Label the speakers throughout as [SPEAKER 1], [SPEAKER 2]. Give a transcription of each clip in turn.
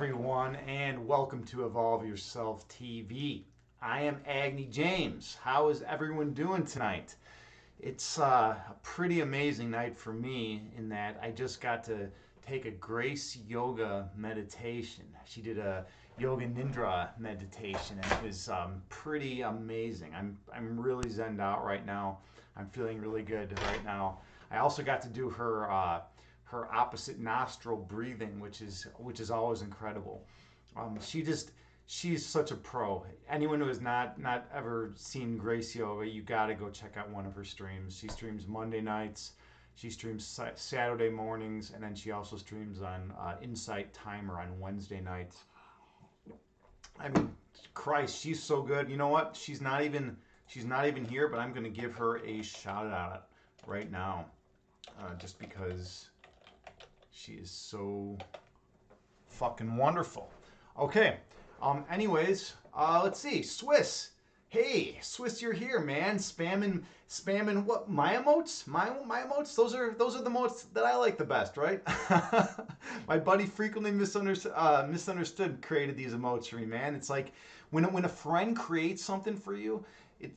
[SPEAKER 1] everyone, and welcome to Evolve Yourself TV. I am Agni James. How is everyone doing tonight? It's a pretty amazing night for me in that I just got to take a Grace Yoga meditation. She did a Yoga Nidra meditation, and it was pretty amazing. I'm really zenned out right now. I'm feeling really good right now. I also got to do her opposite nostril breathing, which is always incredible. She's such a pro. Anyone who has not ever seen Grace Yoga, you got to go check out one of her streams. She streams Monday nights, she streams Saturday mornings, and then she also streams on Insight Timer on Wednesday nights. I mean, Christ, she's so good. You know what? She's not even here, but I'm gonna give her a shout out right now, just because she is so fucking wonderful. Okay. Anyways, let's see. Swiss. Hey, Swiss, you're here, man. Spamming what? My emotes? My emotes? Those are the emotes that I like the best, right? My buddy frequently misunderstood created these emotes for me, man. It's like when a friend creates something for you,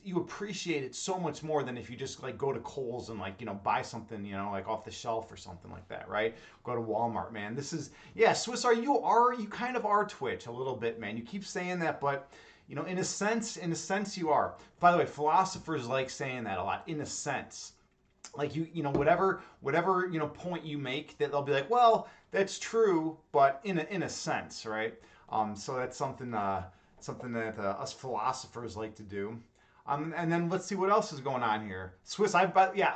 [SPEAKER 1] you appreciate it so much more than if you just like go to Kohl's and like buy something like off the shelf or something like that, right? Go to Walmart, man. This is yeah, Swiss. You kind of are Twitch a little bit, man. You keep saying that, but in a sense you are. By the way, philosophers like saying that a lot. In a sense, like whatever point you make, that they'll be like, well, that's true, but in a sense, right? So that's something that us philosophers like to do. And then let's see what else is going on here. Swiss,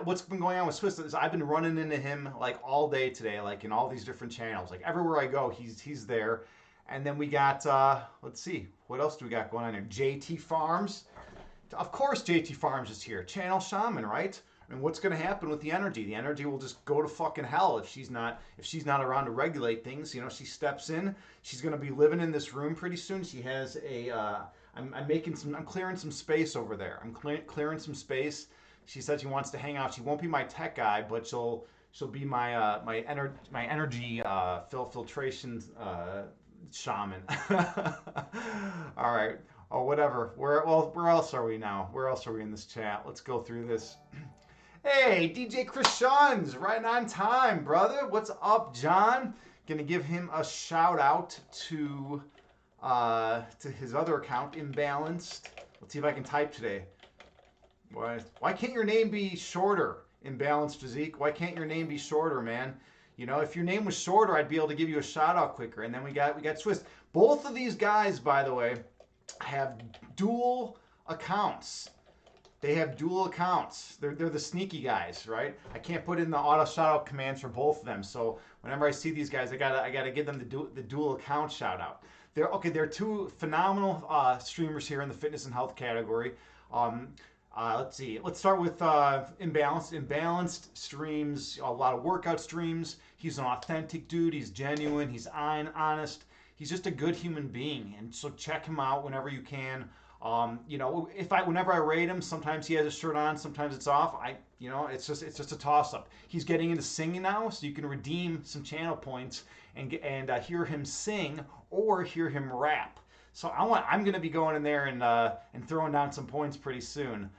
[SPEAKER 1] what's been going on with Swiss is I've been running into him like all day today, like in all these different channels. Like everywhere I go, he's there. And then we got, let's see, what else do we got going on here? JT Farms. Of course JT Farms is here. Channel Shaman, right? I mean, what's going to happen with the energy? The energy will just go to fucking hell if she's not around to regulate things. She steps in. She's going to be living in this room pretty soon. She has a. I'm clearing some space over there. I'm clearing some space. She said she wants to hang out. She won't be my tech guy, but she'll be my energy filtration shaman. All right. Oh, whatever. Where else are we now? Where else are we in this chat? Let's go through this. Hey, DJ Chris Shuns, right on time, brother. What's up, John? Gonna give him a shout out to his other account, Imbalanced. Let's see if I can type today. Why can't your name be shorter, Imbalanced Physique? Why can't your name be shorter, man? If your name was shorter, I'd be able to give you a shout out quicker. And then we got Swiss. Both of these guys, by the way, have dual accounts. They have dual accounts. They're the sneaky guys, right? I can't put in the auto shout out commands for both of them. So whenever I see these guys, I gotta give them the dual account shout out. They're two phenomenal streamers here in the fitness and health category. Let's see. Let's start with Imbalanced. Imbalanced streams a lot of workout streams. He's an authentic dude. He's genuine. He's honest. He's just a good human being. And so check him out whenever you can. Whenever I rate him, sometimes he has a shirt on, sometimes it's off. It's just a toss up. He's getting into singing now, so you can redeem some channel points and hear him sing or hear him rap. So I'm going to be going in there and throwing down some points pretty soon.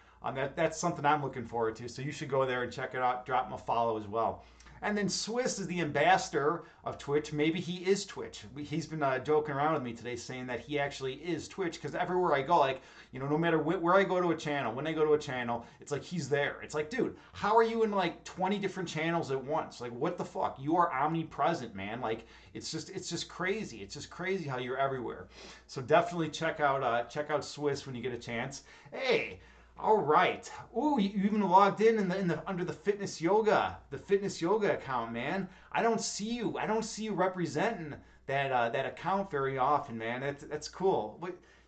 [SPEAKER 1] That's something I'm looking forward to. So you should go there and check it out. Drop him a follow as well. And then Swiss is the ambassador of Twitch. Maybe he is Twitch. He's been joking around with me today saying that he actually is Twitch because everywhere I go, no matter where I go to a channel, when I go to a channel, it's like he's there. It's like, dude, how are you in like 20 different channels at once? Like, what the fuck? You are omnipresent, man. Like, it's just crazy. It's just crazy how you're everywhere. So definitely check out Swiss when you get a chance. Hey. All right. Ooh, you even logged in the under the fitness yoga account, man. I don't see you representing that account very often, man. That's cool.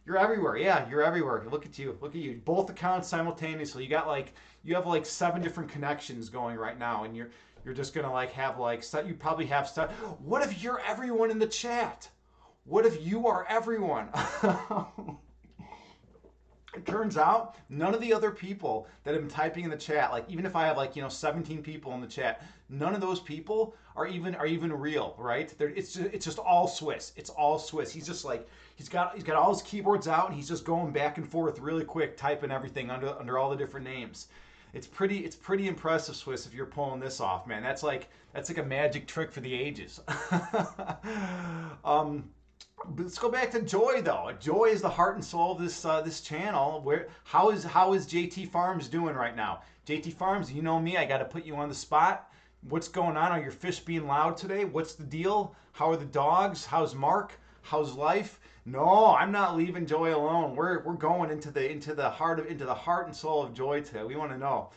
[SPEAKER 1] You're everywhere. Yeah, you're everywhere. Look at you. Look at you. Both accounts simultaneously. You have 7 different connections going right now, and you're just gonna have you probably have stuff. What if you're everyone in the chat? What if you are everyone? It turns out none of the other people that have been typing in the chat, like even if I have like 17 people in the chat, none of those people are even real, right? It's just all Swiss. It's all Swiss. He's just like he's got all his keyboards out and he's just going back and forth really quick, typing everything under all the different names. It's pretty impressive, Swiss, if you're pulling this off, man. That's like a magic trick for the ages. um, let's go back to Joy though. Joy is the heart and soul of this channel. How is JT Farms doing right now? JT Farms, you know me. I got to put you on the spot. What's going on? Are your fish being loud today? What's the deal? How are the dogs? How's Mark? How's life? No, I'm not leaving Joy alone. We're going into the heart and soul of Joy today. We want to know.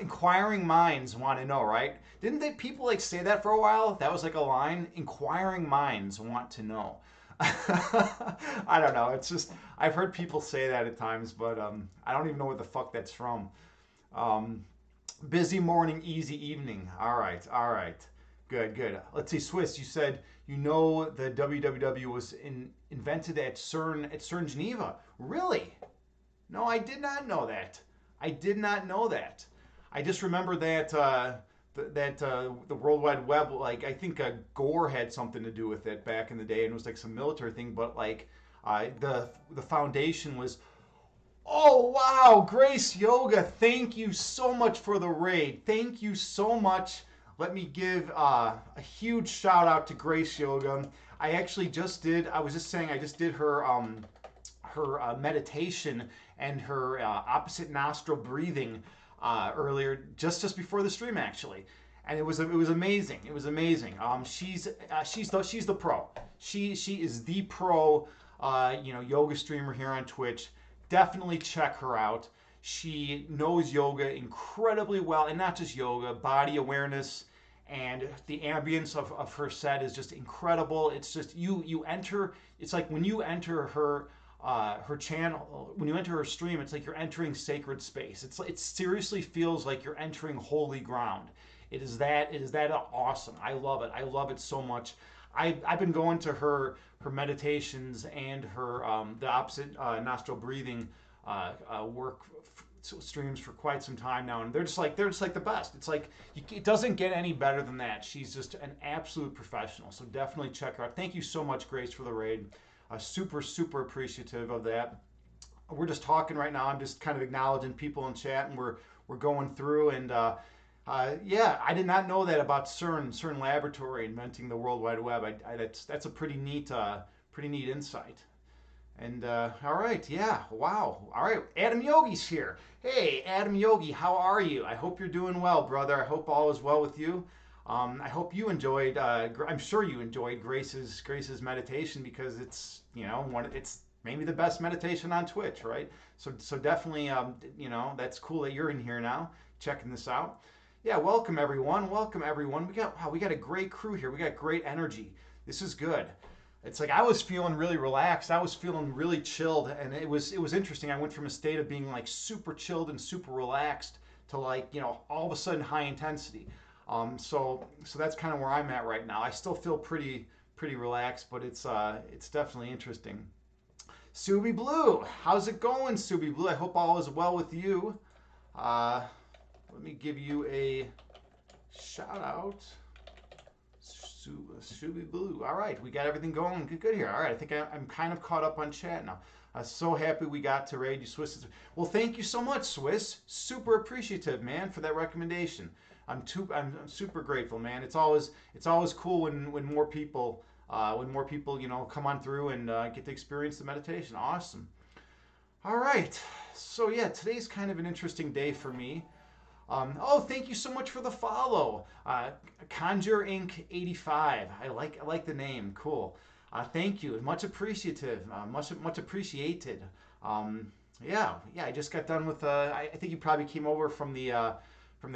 [SPEAKER 1] Inquiring minds want to know, right? Didn't they people like say that for a while? That was like a line. Inquiring minds want to know. I don't know. It's just I've heard people say that at times, but I don't even know what the fuck that's from. Um, Busy morning, easy evening. All right, all right. Good, good. Let's see, Swiss, you said the WWW was invented at CERN Geneva. Really? No, I did not know that. I did not know that. I just remember that the World Wide Web, like I think Gore had something to do with it back in the day, and it was like some military thing. But like the foundation was. Oh wow, Grace Yoga! Thank you so much for the raid. Thank you so much. Let me give a huge shout out to Grace Yoga. I actually just did. I was just saying I just did her meditation and her opposite nostril breathing earlier, just before the stream actually, and it was amazing. It was amazing. She's the pro. She is the pro. Yoga streamer here on Twitch. Definitely check her out. She knows yoga incredibly well, and not just yoga, body awareness, and the ambience of her set is just incredible. It's just you enter. It's like when you enter her channel, when you enter her stream, it's like you're entering sacred space. It seriously feels like you're entering holy ground. It is that awesome. I love it. I love it so much. I've been going to her meditations and her the opposite nostril breathing work streams for quite some time now, and they're just like the best. It's like it doesn't get any better than that. She's just an absolute professional. So definitely check her out. Thank you so much, Grace, for the raid. Super super appreciative of that. We're just talking right now. I'm just kind of acknowledging people in chat, and we're going through and. Yeah, I did not know that about CERN Laboratory inventing the World Wide Web. That's a pretty neat insight. And all right, yeah, wow. All right, Adam Yogi's here. Hey, Adam Yogi, how are you? I hope you're doing well, brother. I hope all is well with you. I hope you enjoyed. I'm sure you enjoyed Grace's meditation because it's maybe the best meditation on Twitch, right? So definitely, that's cool that you're in here now checking this out. Yeah, welcome everyone. Welcome everyone. We got a great crew here. We got great energy. This is good. It's like I was feeling really relaxed. I was feeling really chilled, and it was interesting. I went from a state of being like super chilled and super relaxed to like all of a sudden high intensity. So that's kind of where I'm at right now. I still feel pretty relaxed, but it's definitely interesting. Subi Blue, how's it going, Subi Blue? I hope all is well with you. Uh, Let me give you a shout out. Subi Blue. All right, we got everything going good here. All right, I think I'm kind of caught up on chat now. I'm so happy we got to raid you, Swiss. Well, thank you so much, Swiss. Super appreciative, man, for that recommendation. I'm super grateful, man. It's always cool when more people come on through and get to experience the meditation. Awesome. All right. So yeah, today's kind of an interesting day for me. Oh, thank you so much for the follow, Conjure Inc. 85. I like the name. Cool. Thank you. Much appreciative. Much appreciated. Yeah. I just got done with. I think you probably came over from the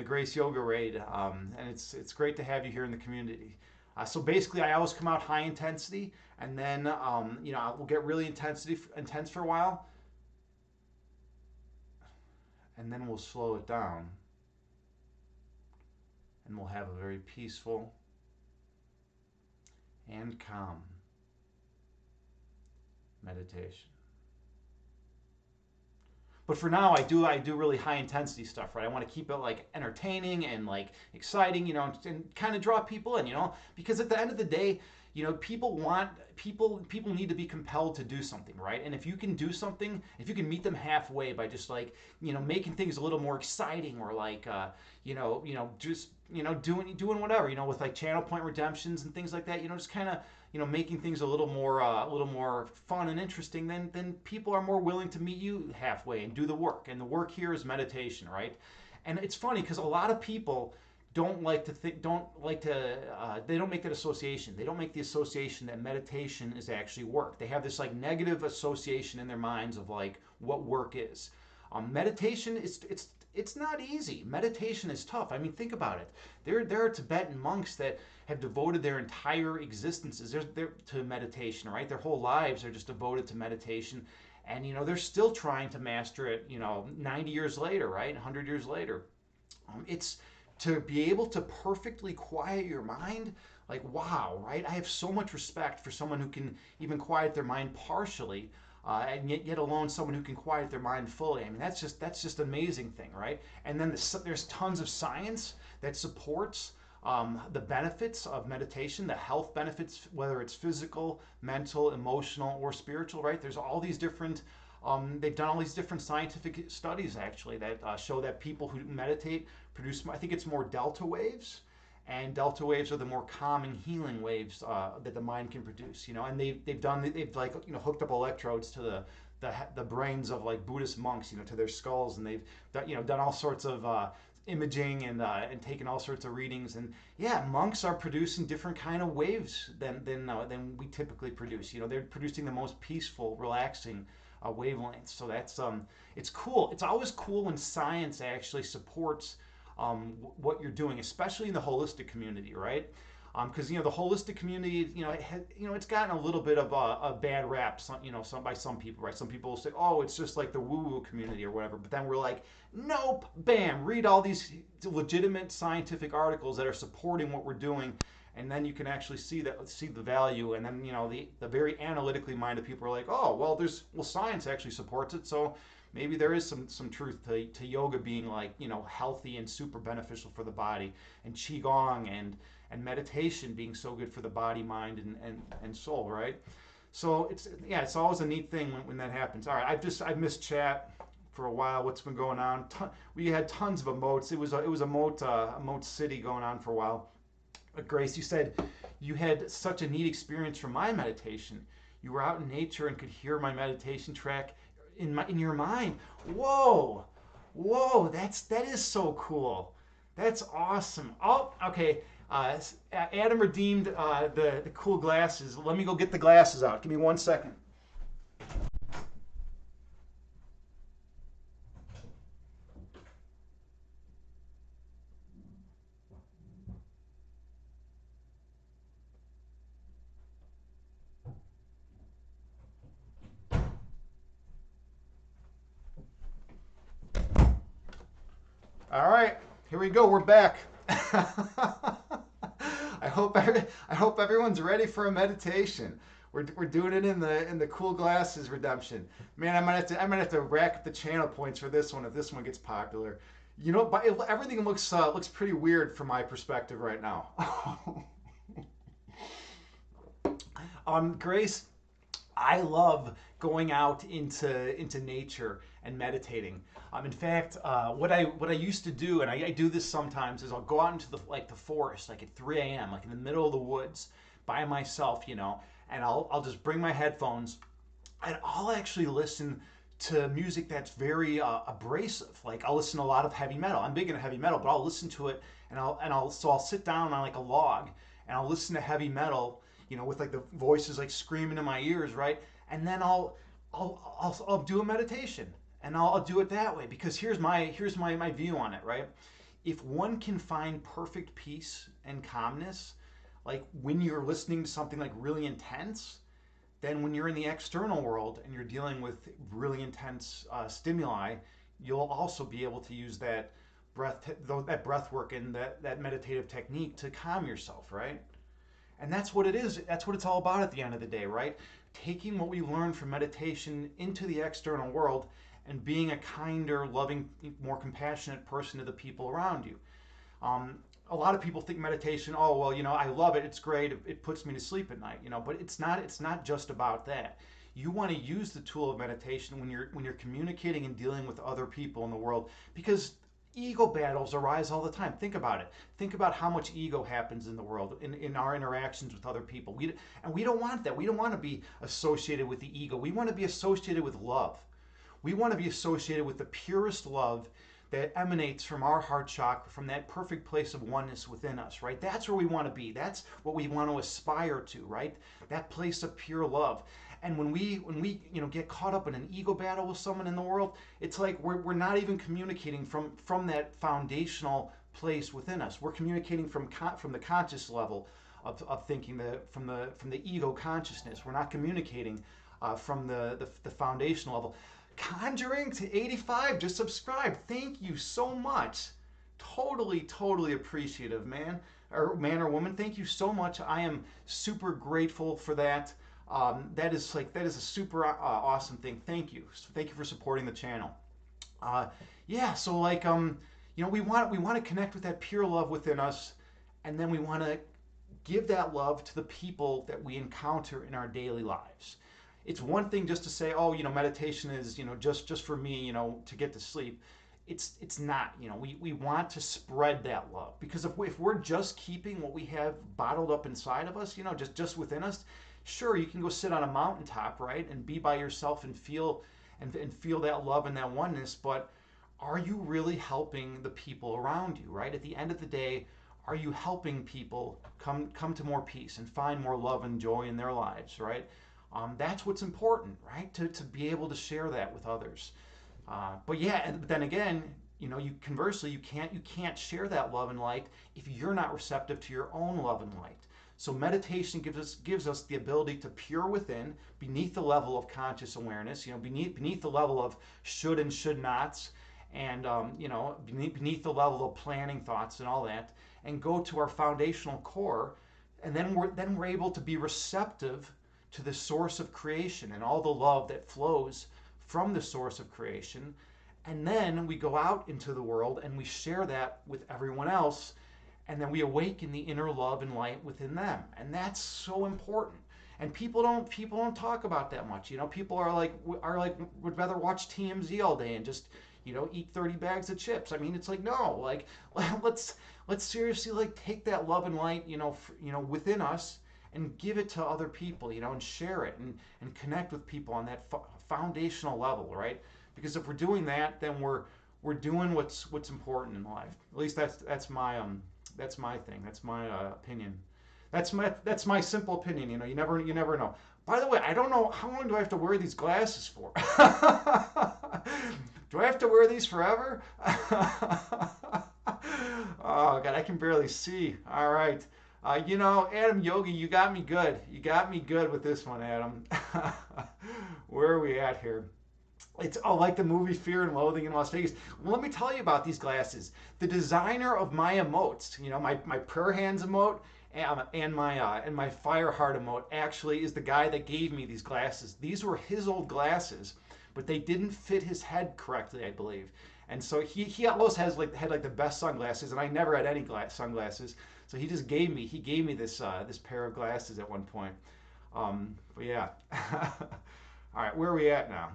[SPEAKER 1] Grace Yoga raid, and it's great to have you here in the community. So basically, I always come out high intensity, and then we'll get really intense for a while, and then we'll slow it down. And we'll have a very peaceful and calm meditation. But for now, I do really high intensity stuff, right? I want to keep it like entertaining and like exciting, and kind of draw people in, because at the end of the day, people need to be compelled to do something, right? And if you can do something, if you can meet them halfway by just like making things a little more exciting, or like just doing whatever, with like channel point redemptions and things like that, just kind of making things a little more fun and interesting, then people are more willing to meet you halfway and do the work. And the work here is meditation, right? And it's funny because a lot of people they don't make that association. They don't make the association that meditation is actually work. They have this like negative association in their minds of like what work is. Meditation is it's not easy. Meditation is tough. I mean, think about it. There are Tibetan monks that have devoted their entire existences to meditation, right? Their whole lives are just devoted to meditation, and they're still trying to master it. 90 years later, right? 100 years later. It's to be able to perfectly quiet your mind, like, wow, right? I have so much respect for someone who can even quiet their mind partially, and yet alone someone who can quiet their mind fully. I mean, that's just an amazing thing, right? And then there's tons of science that supports the benefits of meditation, the health benefits, whether it's physical, mental, emotional, or spiritual, right? There's all these different they've done all these different scientific studies actually that show that people who meditate produce, I think it's more delta waves, and delta waves are the more calming, healing waves that the mind can produce. And they've like hooked up electrodes to the brains of like Buddhist monks, to their skulls, and they've done all sorts of imaging and taken all sorts of readings. And yeah, monks are producing different kind of waves than we typically produce. They're producing the most peaceful, relaxing wavelengths. So that's it's cool. It's always cool when science actually supports what you're doing, especially in the holistic community, right? Because the holistic community, it's gotten a little bit of a bad rap, by some people, right? Some people will say, oh, it's just like the woo-woo community or whatever. But then we're like, nope, bam, read all these legitimate scientific articles that are supporting what we're doing, and then you can actually see the value. And then the very analytically minded people are like, oh, well, science actually supports it, so maybe there is some truth to yoga being like healthy and super beneficial for the body, and qigong and meditation being so good for the body, mind, and soul, right? So it's always a neat thing when that happens. All right, I've missed chat for a while. What's been going on? We had tons of emotes. It was a emote city going on for a while. Grace, you said you had such a neat experience from my meditation. You were out in nature and could hear my meditation track in your mind. Whoa, that is so cool. That's awesome. Oh, okay. Adam redeemed the cool glasses. Let me go get the glasses out. Give me 1 second. All right, here we go. We're back. I hope everyone's ready for a meditation. We're doing it in the cool glasses redemption. Man, I might have to rack up the channel points for this one if this one gets popular. But everything looks pretty weird from my perspective right now. Grace, I love going out into nature and meditating. In fact, what I used to do, and I do this sometimes, is I'll go out into the forest, like at 3 a.m., like in the middle of the woods, by myself, and I'll just bring my headphones, and I'll actually listen to music that's very abrasive. Like I'll listen to a lot of heavy metal. I'm big into heavy metal, but I'll listen to it, and I'll sit down on like a log, and I'll listen to heavy metal, with like the voices like screaming in my ears, right? And then I'll do a meditation, and I'll do it that way, because here's my view on it, right? If one can find perfect peace and calmness, like when you're listening to something like really intense, then when you're in the external world and you're dealing with really intense stimuli, you'll also be able to use that breath work and that meditative technique to calm yourself, right? And that's what it is. That's what it's all about at the end of the day, right? Taking what we learn from meditation into the external world and being a kinder, loving, more compassionate person to the people around you. Um, a lot of people think meditation, oh well, I love it, it's great, it puts me to sleep at night, but it's not just about that. You want to use the tool of meditation when you're communicating and dealing with other people in the world, because ego battles arise all the time. Think about it. Think about how much ego happens in the world in our interactions with other people. And we don't want that. We don't want to be associated with the ego. We want to be associated with love. We want to be associated with the purest love that emanates from our heart chakra, from that perfect place of oneness within us, right? That's where we want to be. That's what we want to aspire to, right? That place of pure love. And when we get caught up in an ego battle with someone in the world, it's like we're not even communicating from that foundational place within us. We're communicating from the conscious level of thinking, from the ego consciousness. We're not communicating from the foundational level. Conjuring to 85 just subscribed. Thank you so much. Totally appreciative, man or woman. Thank you so much. I am super grateful for that. That is a super awesome thing. Thank you. Thank you for supporting the channel. Yeah. So we want to connect with that pure love within us, and then we want to give that love to the people that we encounter in our daily lives. It's one thing just to say, oh, meditation is, just for me, to get to sleep. It's not. We want to spread that love, because if we're just keeping what we have bottled up inside of us, just within us, sure, you can go sit on a mountaintop, right, and be by yourself and feel that love and that oneness, but are you really helping the people around you, right? At the end of the day, are you helping people come to more peace and find more love and joy in their lives, right? That's what's important, right? To be able to share that with others. But then again, conversely, you can't share that love and light if you're not receptive to your own love and light. So meditation gives us the ability to pure within, beneath the level of conscious awareness, beneath the level of should and should nots, and beneath the level of planning thoughts and all that, and go to our foundational core, and then we're able to be receptive to the source of creation and all the love that flows from the source of creation. And then we go out into the world and we share that with everyone else, and then we awaken the inner love and light within them. And that's so important. And people don't talk about that much. People are like would rather watch TMZ all day and just eat 30 bags of chips. I mean, it's like, no, let's seriously take that love and light within us and give it to other people, and share it and connect with people on that foundational level, right? Because if we're doing that, then we're doing what's important in life. At least that's my thing. That's my opinion. That's my simple opinion. You never know. By the way, I don't know how long do I have to wear these glasses for. Do I have to wear these forever? Oh God, I can barely see. All right. Adam Yogi, you got me good. You got me good with this one, Adam. Where are we at here? It's like the movie Fear and Loathing in Las Vegas. Well, let me tell you about these glasses. The designer of my emotes, my prayer hands emote and my fire heart emote, actually is the guy that gave me these glasses. These were his old glasses, but they didn't fit his head correctly, I believe. And so he always had the best sunglasses, and I never had any sunglasses. So he gave me this pair of glasses at one point. But yeah. All right, where are we at now?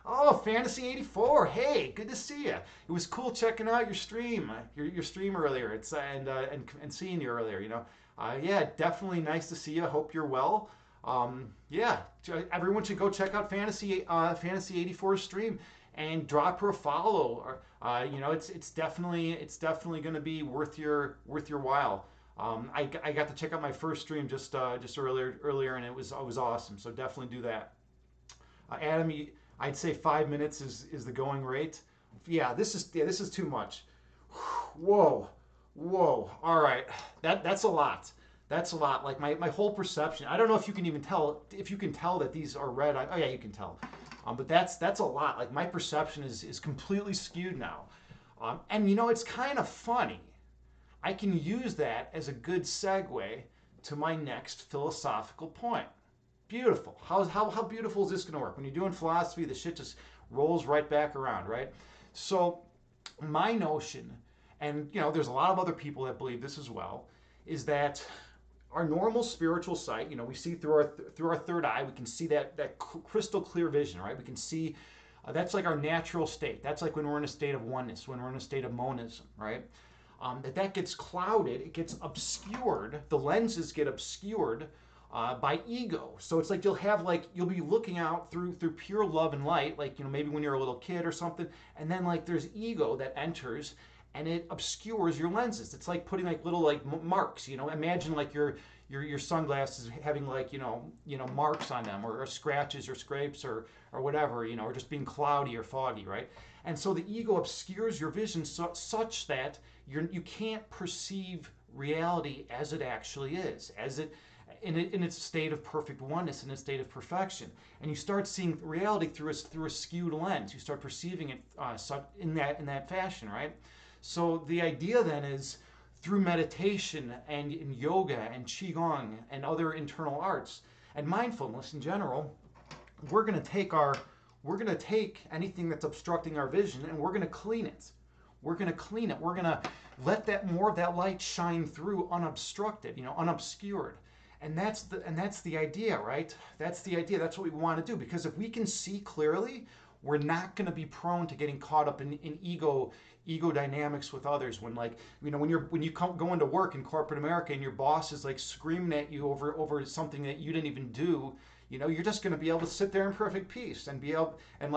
[SPEAKER 1] Oh, Fantasy 84. Hey, good to see you. It was cool checking out your stream, your stream earlier. It's and seeing you earlier. Yeah, definitely nice to see you. Hope you're well. Yeah, everyone should go check out Fantasy 84's stream and drop her a follow. Or it's definitely going to be worth your while. I got to check out my first stream just earlier, and it was awesome. So definitely do that. Adam, I'd say 5 minutes is the going rate. Yeah, this is too much. Whoa. All right, that's a lot. That's a lot. Like my whole perception. I don't know if you can even tell that these are red. Oh yeah, you can tell. But that's a lot. Like my perception is completely skewed now. And it's kind of funny. I can use that as a good segue to my next philosophical point. Beautiful. How beautiful is this going to work? When you're doing philosophy, the shit just rolls right back around, right? So my notion, and there's a lot of other people that believe this as well, is that our normal spiritual sight, we see through our third eye, we can see that crystal clear vision, right? We can see that's like our natural state. That's like when we're in a state of oneness, when we're in a state of monism, right? That gets clouded, it gets obscured, the lenses get obscured by ego. So it's like you'll be looking out through pure love and light, like maybe when you're a little kid or something, and then like there's ego that enters and it obscures your lenses. It's like putting like little like marks. Imagine like your sunglasses having like marks on them, or scratches or scrapes or whatever, or just being cloudy or foggy, right? And so the ego obscures your vision such that you can't perceive reality as it actually is, as it in its state of perfect oneness, in its state of perfection. And you start seeing reality through a skewed lens. You start perceiving it in that fashion, right? So the idea then is, through meditation and in yoga and qigong and other internal arts and mindfulness in general, we're going to take anything that's obstructing our vision and we're going to clean it. We're going to clean it. We're going to let that more of that light shine through unobstructed, unobscured. And that's the idea, right? That's the idea. That's what we want to do, because if we can see clearly, we're not going to be prone to getting caught up in ego dynamics with others. When when you go into work in corporate America and your boss is like screaming at you over something that you didn't even do, you're just going to be able to sit there in perfect peace and be able and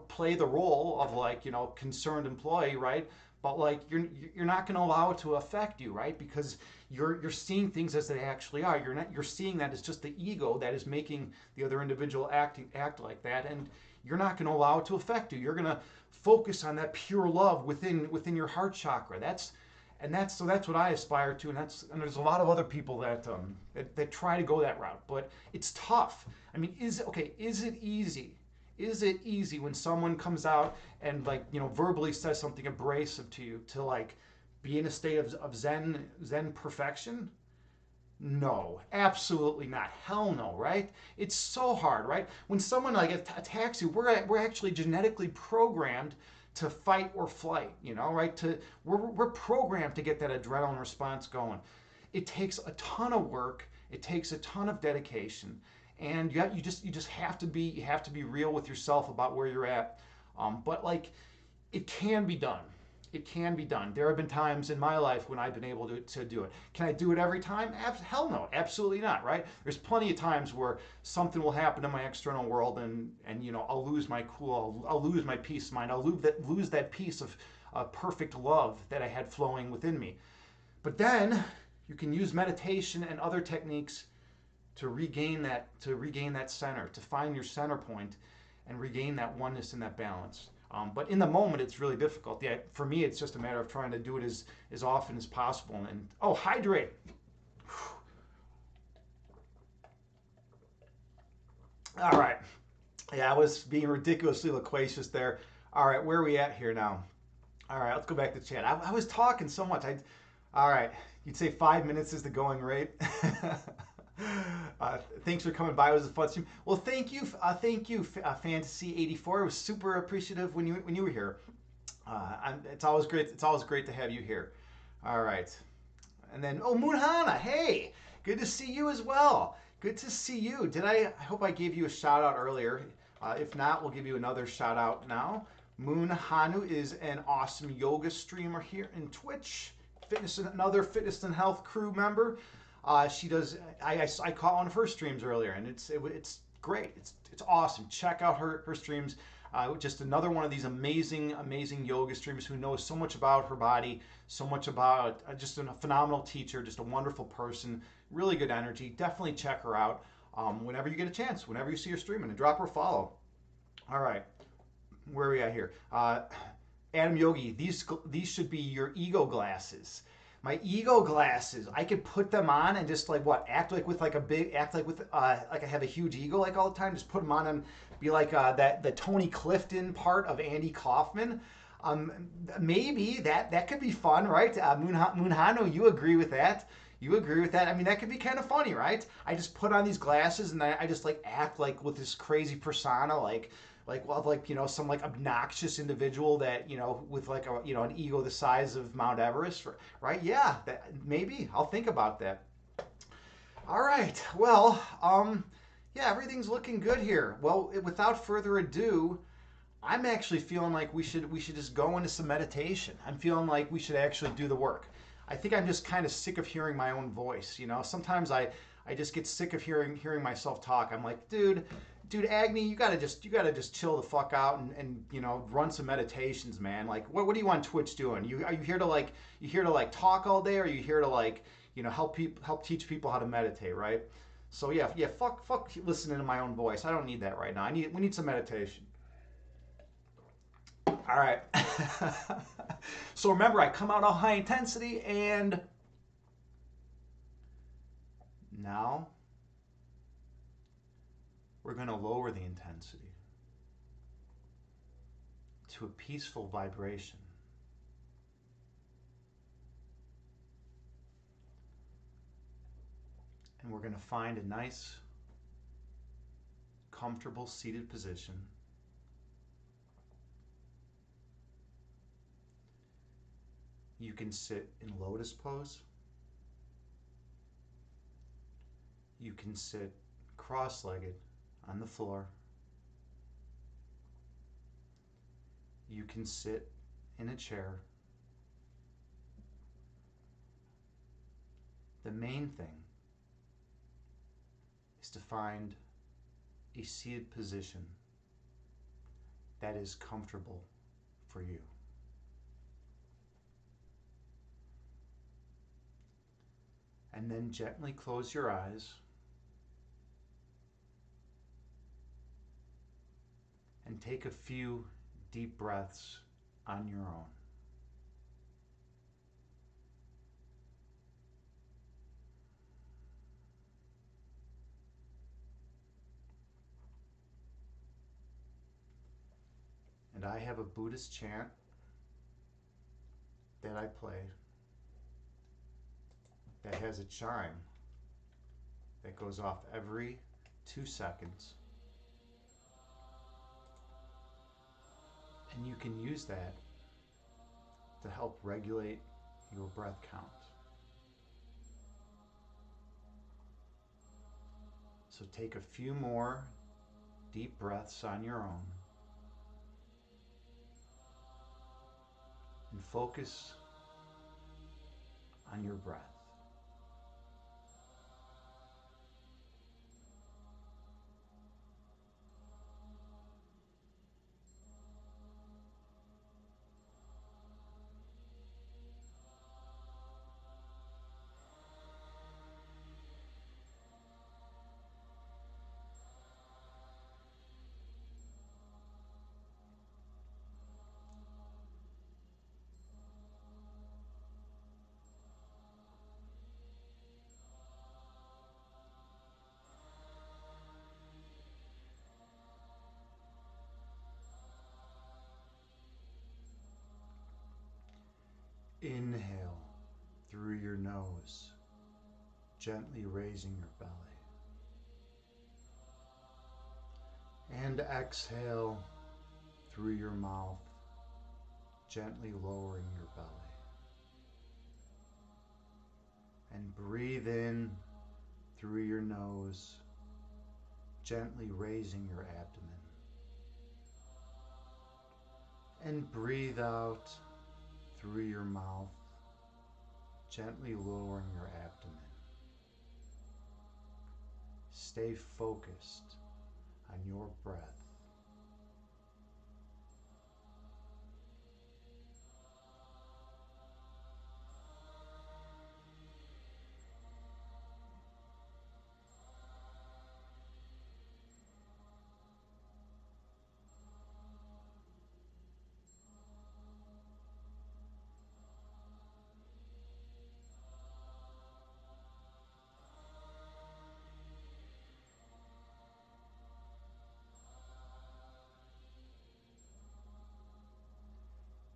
[SPEAKER 1] play the role of concerned employee, right? But you're not going to allow it to affect you, right? Because you're seeing things as they actually are. You're seeing that as just the ego that is making the other individual act like that, and you're not going to allow it to affect you. You're going to focus on that pure love within your heart chakra. That's what I aspire to, and there's a lot of other people that try to go that route, but it's tough. I mean, is it easy? Is it easy when someone comes out and verbally says something abrasive to you to be in a state of zen perfection? No, absolutely not. Hell no, right? It's so hard, right? When someone attacks you, we're actually genetically programmed to fight or flight, right? We're programmed to get that adrenaline response going. It takes a ton of work. It takes a ton of dedication, and you just have to be real with yourself about where you're at. But it can be done. It can be done. There have been times in my life when I've been able to do it. Can I do it every time? Hell no, absolutely not, right? There's plenty of times where something will happen in my external world and I'll lose my cool, I'll lose my peace of mind, I'll lose that piece of perfect love that I had flowing within me. But then you can use meditation and other techniques to regain that center, to find your center point and regain that oneness and that balance. But in the moment, it's really difficult. Yeah, for me, it's just a matter of trying to do it as often as possible. And hydrate. All right. Yeah, I was being ridiculously loquacious there. All right, where are we at here now? All right, let's go back to chat. I was talking so much. All right, you'd say 5 minutes is the going rate. Thanks for coming by. It was a fun stream. Well, thank you, Fantasy 84. I was super appreciative when you were here. It's always great. It's always great to have you here. All right, and then Moonhana, hey, good to see you as well. Good to see you. I hope I gave you a shout out earlier. If not, we'll give you another shout out now. Moon Hanu is an awesome yoga streamer here in Twitch. Another fitness and health crew member. She does. I caught one of her streams earlier, and it's great. It's awesome. Check out her streams. Just another one of these amazing yoga streamers who knows so much about her body, so much about just a phenomenal teacher, just a wonderful person, really good energy. Definitely check her out whenever you get a chance, whenever you see her streaming, and drop her a follow. All right, where are we at here? Adam Yogi, these should be your ego glasses. My ego glasses, I could put them on and just act like I have a huge ego all the time. Just put them on and be like the Tony Clifton part of Andy Kaufman. Maybe that could be fun, right? Moonhano, you agree with that? You agree with that? I mean, that could be kind of funny, right? I just put on these glasses and I just like act like with this crazy persona, like some like obnoxious individual that with like a an ego the size of Mount Everest, right? Yeah, maybe I'll think about that. All right. Well, yeah, everything's looking good here. Well, without further ado, I'm actually feeling like we should just go into some meditation. I'm feeling like we should actually do the work. I think I'm just kind of sick of hearing my own voice. Sometimes I just get sick of hearing myself talk. I'm like, dude, Agni, you gotta just chill the fuck out and run some meditations, man. Like, what do you on Twitch doing? Are you here to talk all day, or are you here to help teach people how to meditate, right? So yeah, fuck listening to my own voice. I don't need that right now. We need some meditation. All right. So remember, I come out all high intensity, and now we're going to lower the intensity to a peaceful vibration. And we're going to find a nice, comfortable seated position. You can sit in lotus pose. You can sit cross-legged on the floor. You can sit in a chair. The main thing is to find a seated position that is comfortable for you. And then gently close your eyes and take a few deep breaths on your own. And I have a Buddhist chant that I play that has a chime that goes off every 2 seconds. And you can use that to help regulate your breath count. So take a few more deep breaths on your own and focus on your breath. Inhale through your nose, gently raising your belly. And exhale through your mouth, gently lowering your belly. And breathe in through your nose, gently raising your abdomen. And breathe out through your mouth, gently lowering your abdomen. Stay focused on your breath.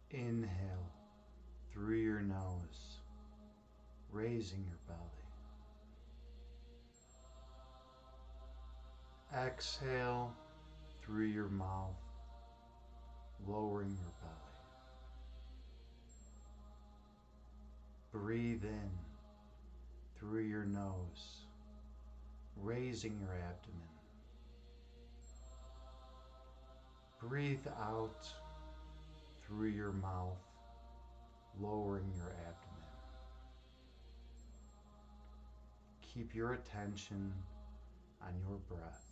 [SPEAKER 1] Inhale through your nose, raising your belly. Exhale through your mouth, lowering your belly. Breathe in through your nose, raising your abdomen. Breathe out through your mouth, lowering your abdomen. Keep your attention on your breath.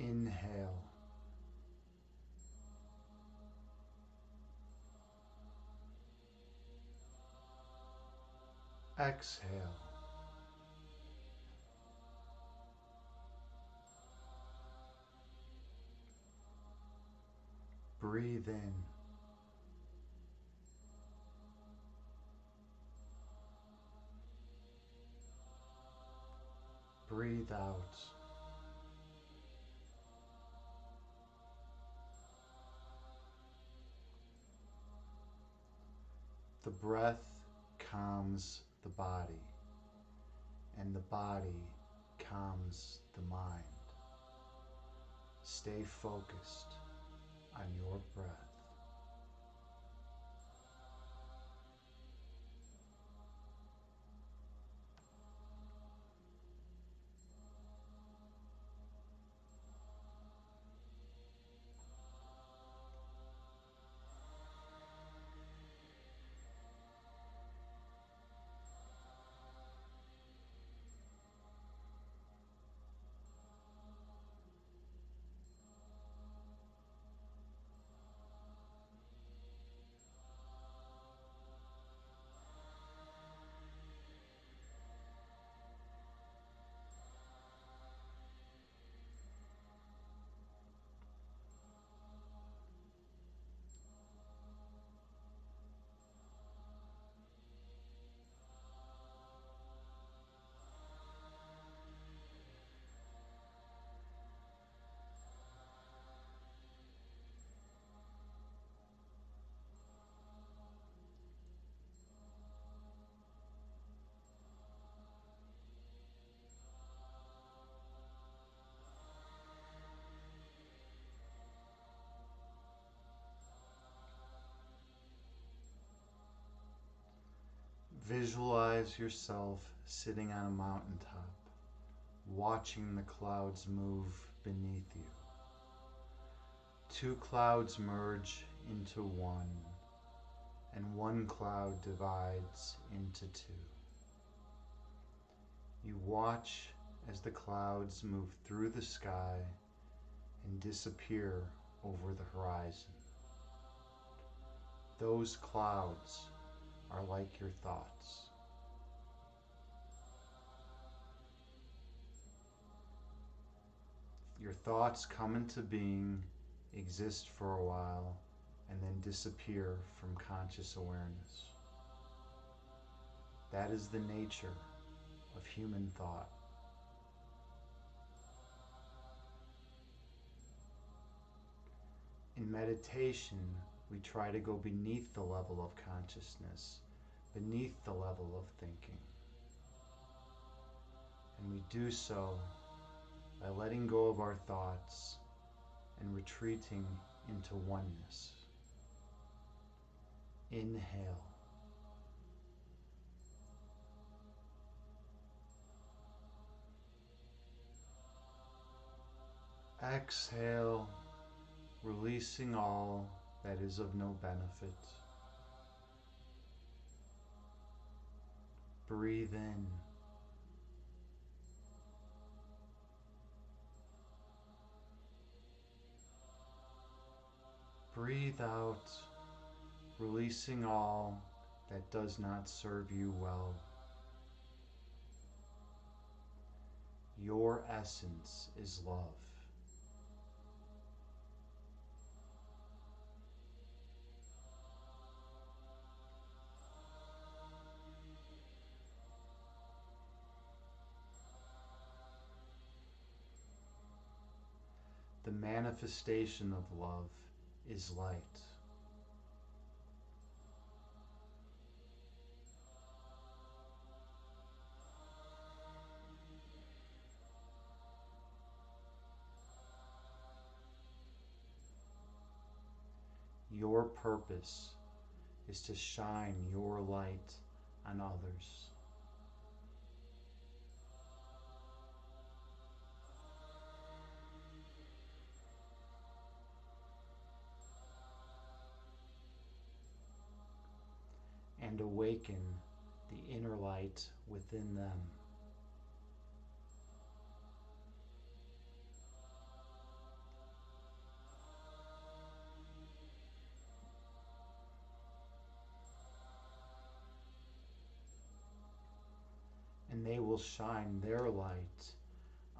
[SPEAKER 1] Inhale. Exhale. Breathe in. Breathe out. The breath calms the body, and the body calms the mind. Stay focused on your breath. Visualize yourself sitting on a mountaintop, watching the clouds move beneath you. Two clouds merge into one, and one cloud divides into two. You watch as the clouds move through the sky and disappear over the horizon. Those clouds are like your thoughts. Your thoughts come into being, exist for a while, and then disappear from conscious awareness. That is the nature of human thought. In meditation, we try to go beneath the level of consciousness, beneath the level of thinking. And we do so by letting go of our thoughts and retreating into oneness. Inhale. Exhale, releasing all that is of no benefit. Breathe in. Breathe out, releasing all that does not serve you well. Your essence is love. The manifestation of love is light. Your purpose is to shine your light on others. And awaken the inner light within them. And they will shine their light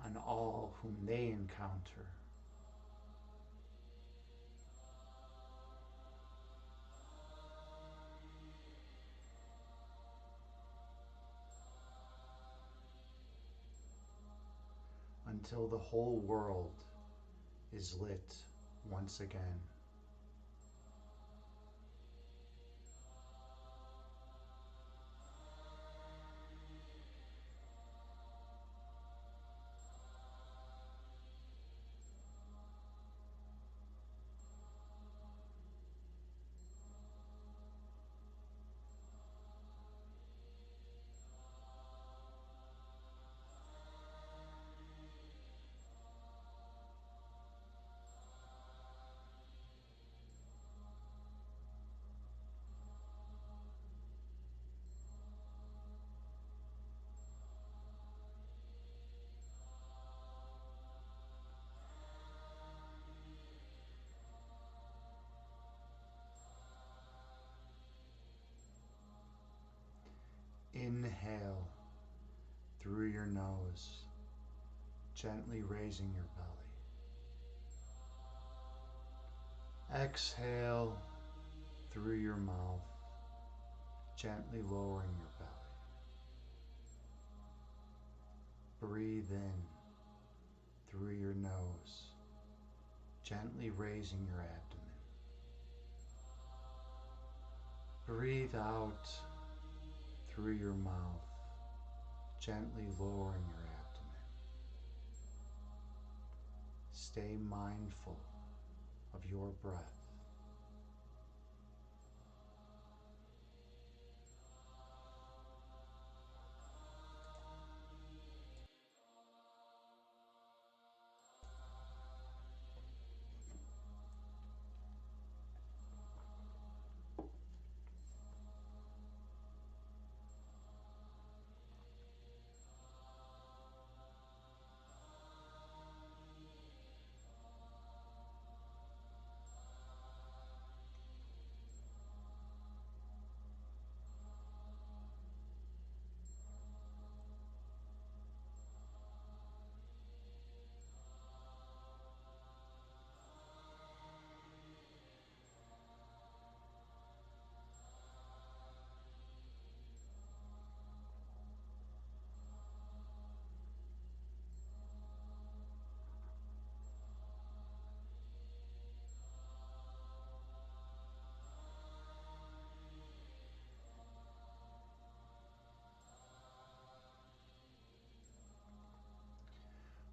[SPEAKER 1] on all whom they encounter. Until the whole world is lit once again. Inhale through your nose, gently raising your belly. Exhale through your mouth, gently lowering your belly. Breathe in through your nose, gently raising your abdomen. Breathe out through your mouth, gently lowering your abdomen. Stay mindful of your breath.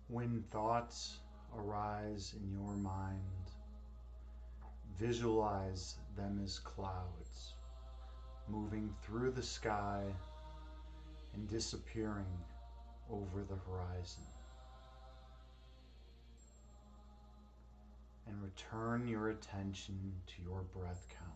[SPEAKER 1] When thoughts arise in your mind, visualize them as clouds moving through the sky and disappearing over the horizon. And return your attention to your breath count.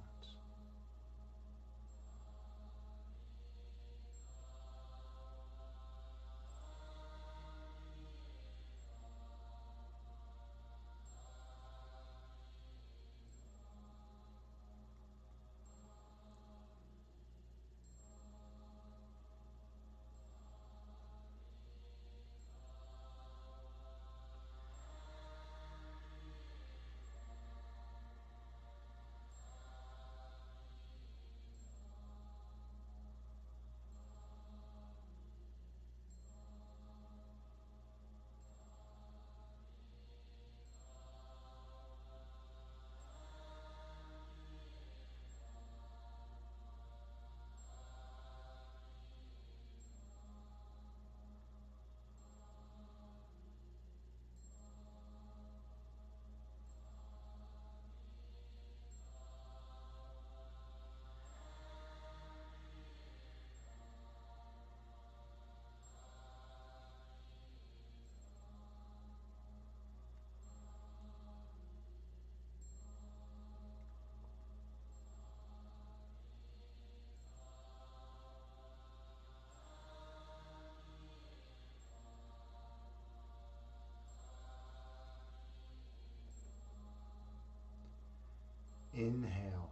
[SPEAKER 1] Inhale.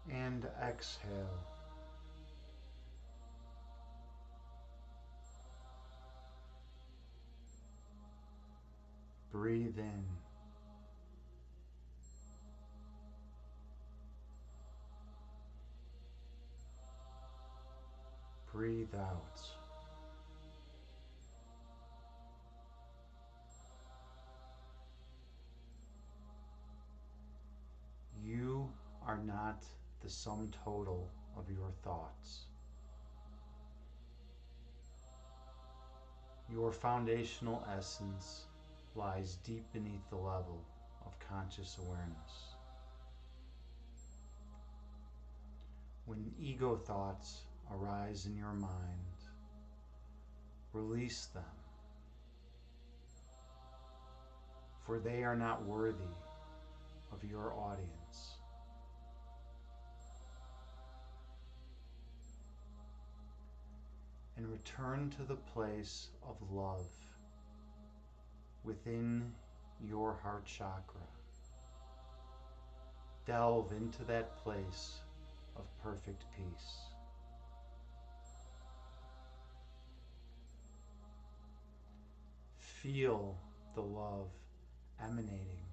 [SPEAKER 1] And exhale. Breathe in. Breathe out. You are not the sum total of your thoughts. Your foundational essence lies deep beneath the level of conscious awareness. When ego thoughts arise in your mind, release them, for they are not worthy of your audience. And return to the place of love within your heart chakra. Delve into that place of perfect peace. Feel the love emanating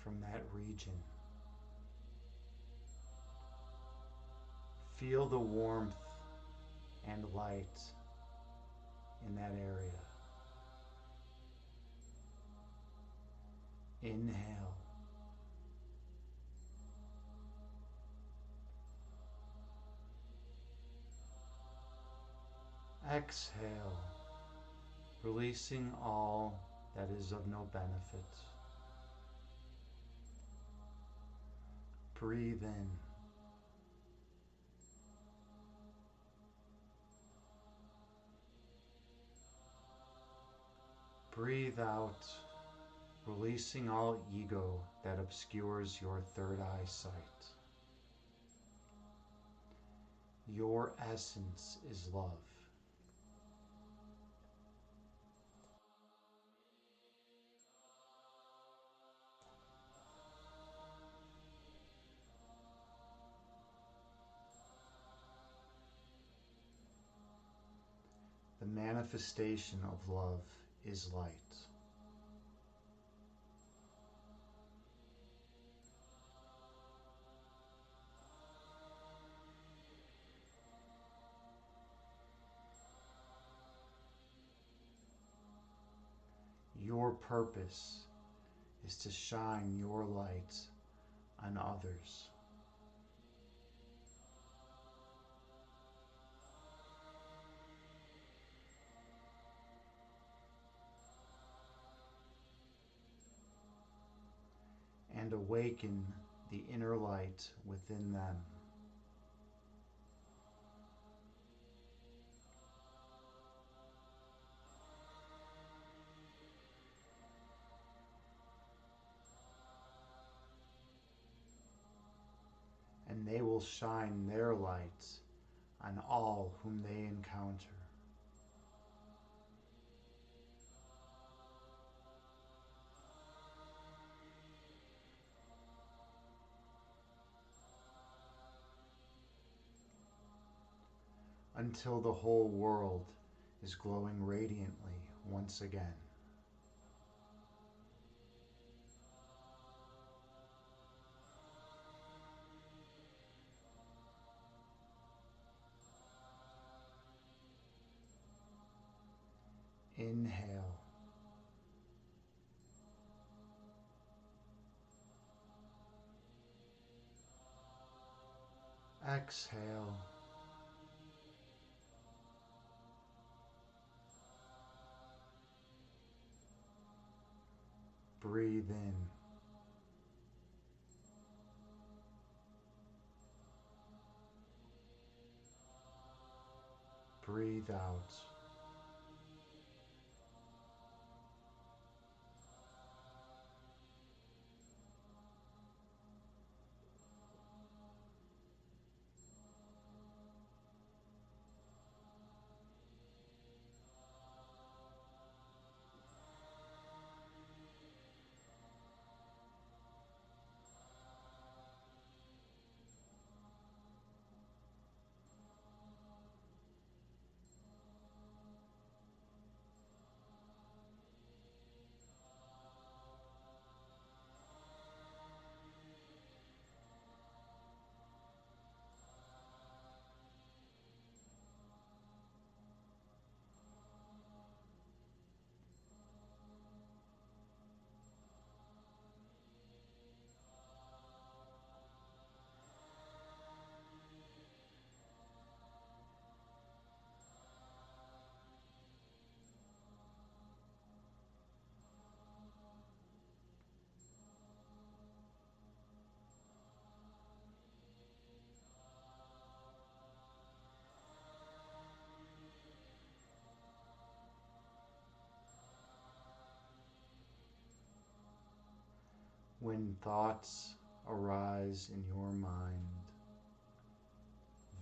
[SPEAKER 1] from that region. Feel the warmth and light in that area. Inhale. Exhale, releasing all that is of no benefit. Breathe in. Breathe out, releasing all ego that obscures your third eye sight. Your essence is love. The manifestation of love is light. Your purpose is to shine your light on others. And awaken the inner light within them. And they will shine their light on all whom they encounter. Until the whole world is glowing radiantly once again. Inhale. Exhale. Breathe in. Breathe out. When thoughts arise in your mind,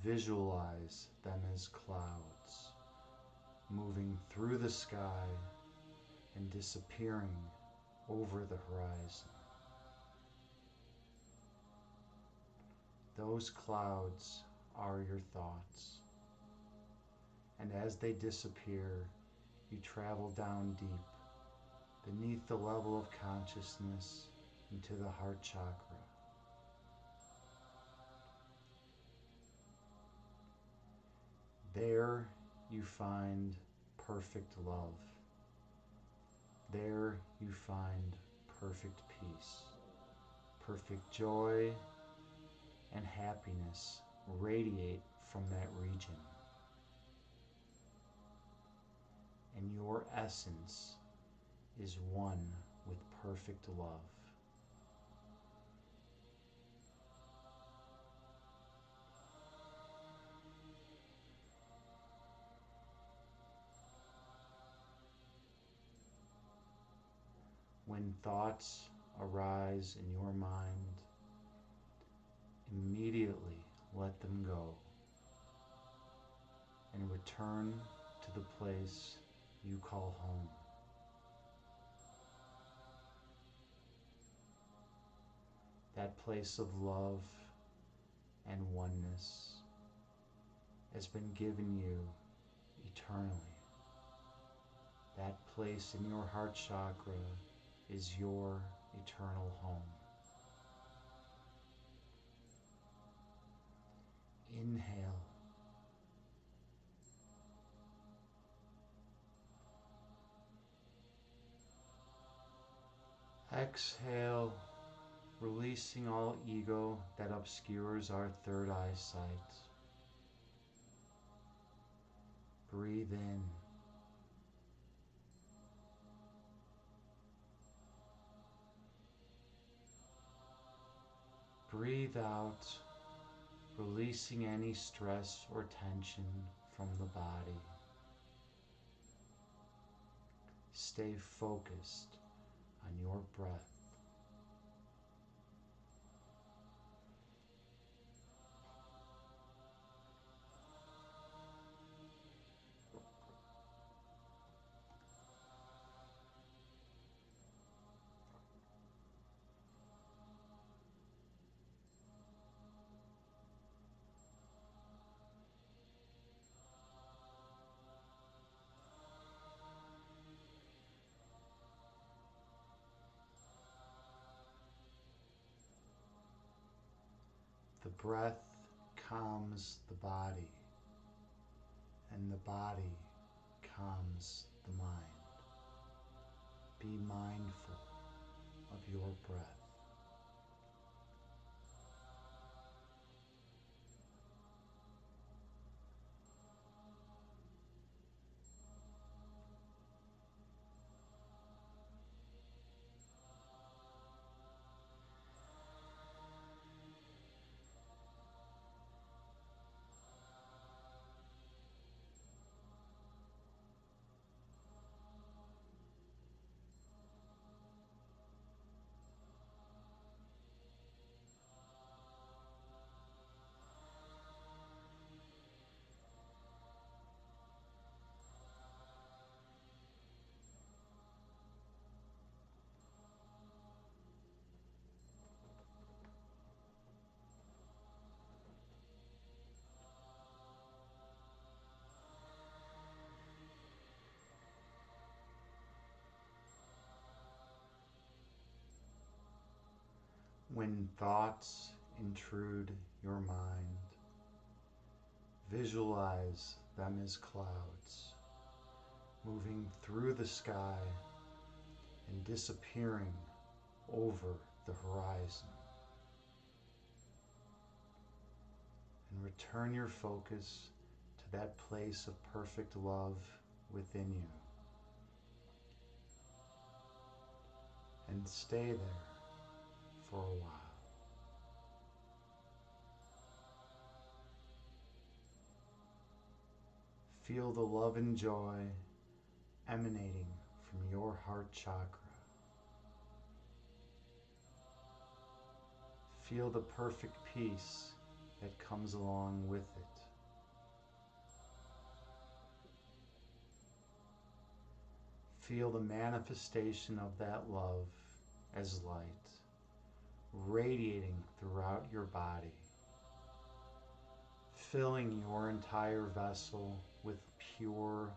[SPEAKER 1] visualize them as clouds moving through the sky and disappearing over the horizon. Those clouds are your thoughts, and as they disappear, you travel down deep beneath the level of consciousness into the heart chakra. There you find perfect love. There you find perfect peace, perfect joy and happiness radiate from that region. And your essence is one with perfect love. When thoughts arise in your mind, immediately let them go and return to the place you call home. That place of love and oneness has been given you eternally. That place in your heart chakra is your eternal home. Inhale. Exhale, releasing all ego that obscures our third eyesight. Breathe in. Breathe out, releasing any stress or tension from the body. Stay focused on your breath. The breath calms the body, and the body calms the mind. Be mindful of your breath. When thoughts intrude your mind, visualize them as clouds, moving through the sky and disappearing over the horizon. And return your focus to that place of perfect love within you. And stay there for a while. Feel the love and joy emanating from your heart chakra. Feel the perfect peace that comes along with it. Feel the manifestation of that love as light, radiating throughout your body, filling your entire vessel with pure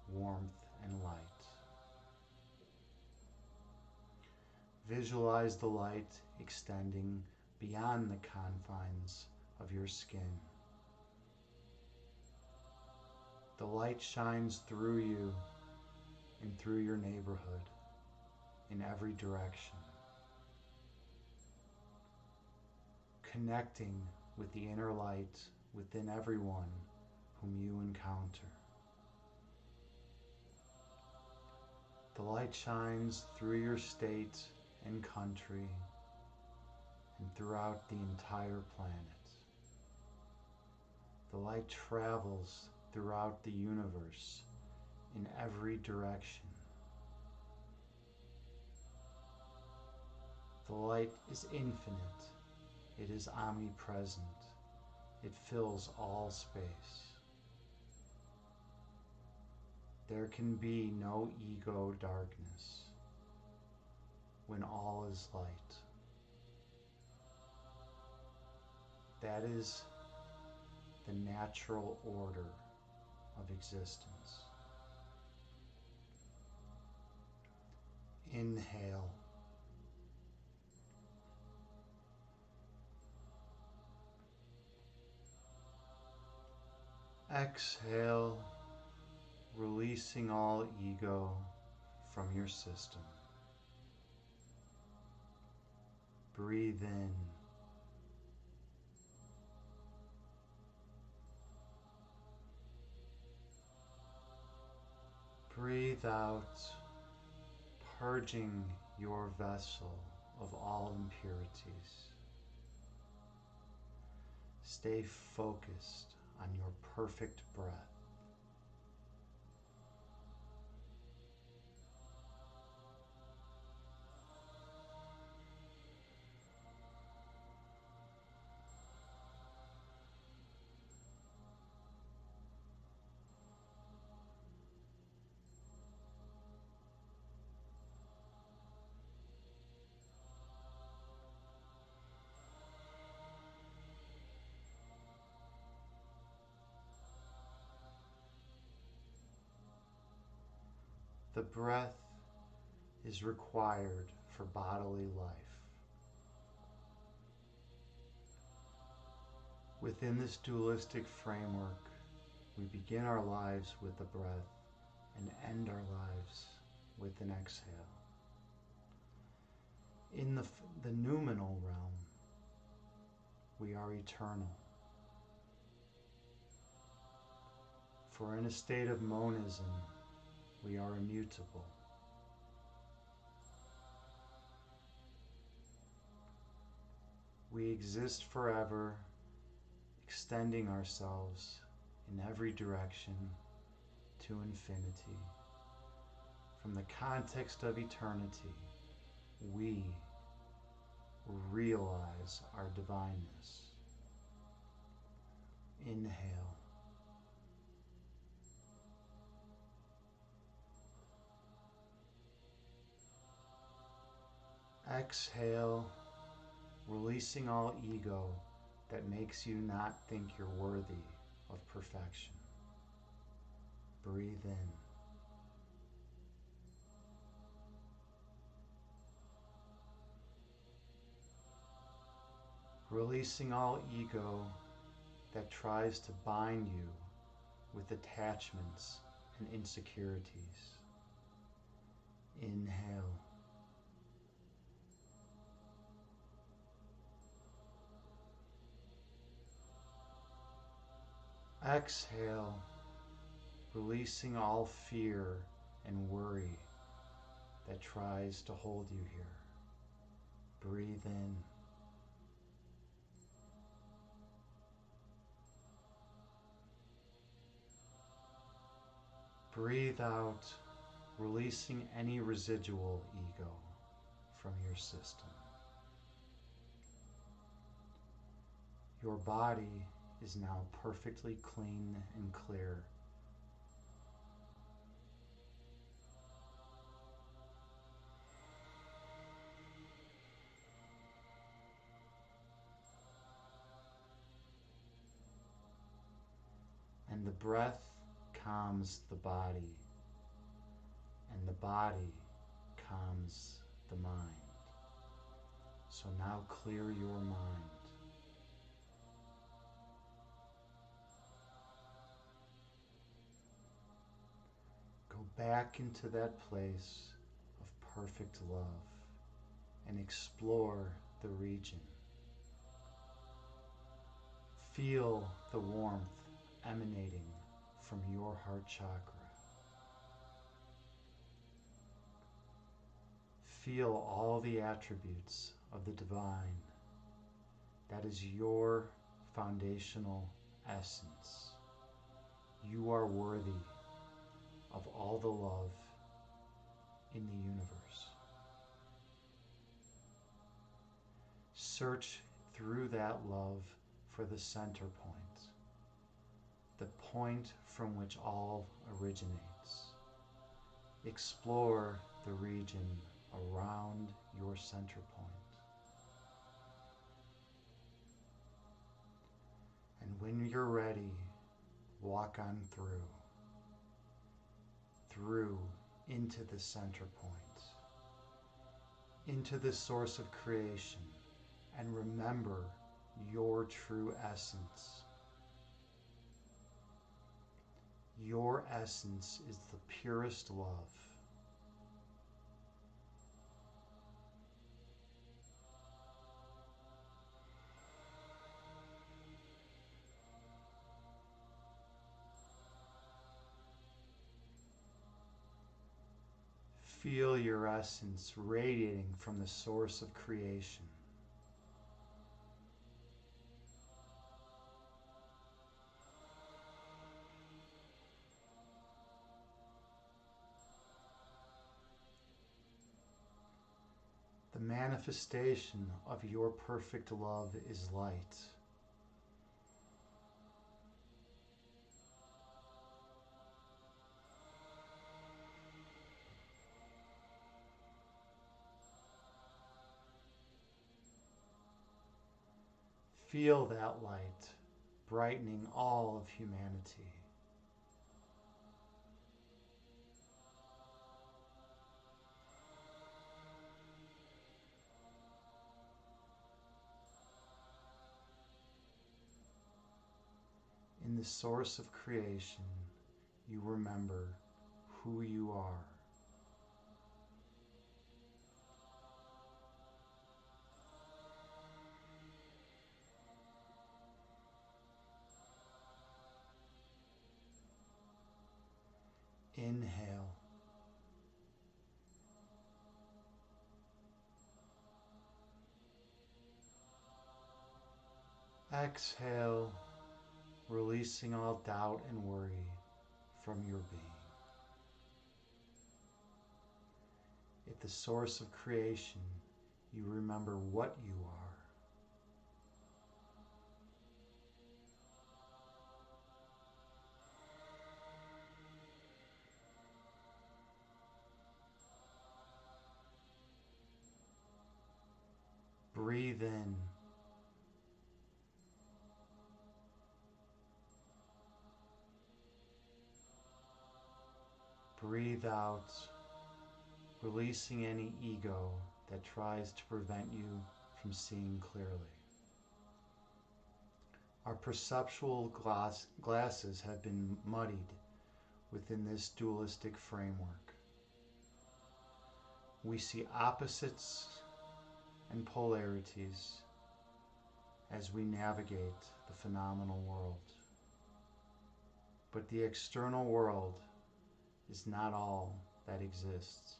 [SPEAKER 1] warmth and light. Visualize the light extending beyond the confines of your skin. The light shines through you and through your neighborhood in every direction, connecting with the inner light within everyone whom you encounter. The light shines through your state and country and throughout the entire planet. The light travels throughout the universe in every direction. The light is infinite. It is omnipresent. It fills all space. There can be no ego darkness when all is light. That is the natural order of existence. Inhale. Exhale, releasing all ego from your system. Breathe in. Breathe out, purging your vessel of all impurities. Stay focused on your perfect breath. The breath is required for bodily life. Within this dualistic framework, we begin our lives with the breath and end our lives with an exhale. In the noumenal realm, we are eternal. For in a state of monism, we are immutable. We exist forever, extending ourselves in every direction to infinity. From the context of eternity, we realize our divineness. Inhale. Exhale, releasing all ego that makes you not think you're worthy of perfection. Breathe in. Releasing all ego that tries to bind you with attachments and insecurities. Inhale. Exhale, releasing all fear and worry that tries to hold you here. Breathe in. Breathe out, releasing any residual ego from your system. Your body is now perfectly clean and clear. And the breath calms the body, and the body calms the mind. So now clear your mind. Go back into that place of perfect love and explore the region. Feel the warmth emanating from your heart chakra. Feel all the attributes of the divine. That is your foundational essence. You are worthy of all the love in the universe. Search through that love for the center point, the point from which all originates. Explore the region around your center point. And when you're ready, walk on through into the center point, into the source of creation, and remember your true essence. Your essence is the purest love. Feel your essence radiating from the source of creation. The manifestation of your perfect love is light. Feel that light brightening all of humanity. In the source of creation, you remember who you are. Inhale. Exhale, releasing all doubt and worry from your being. At the source of creation, you remember what you are. Breathe in. Breathe out, releasing any ego that tries to prevent you from seeing clearly. Our perceptual glasses have been muddied within this dualistic framework. We see opposites and polarities as we navigate the phenomenal world. But the external world is not all that exists.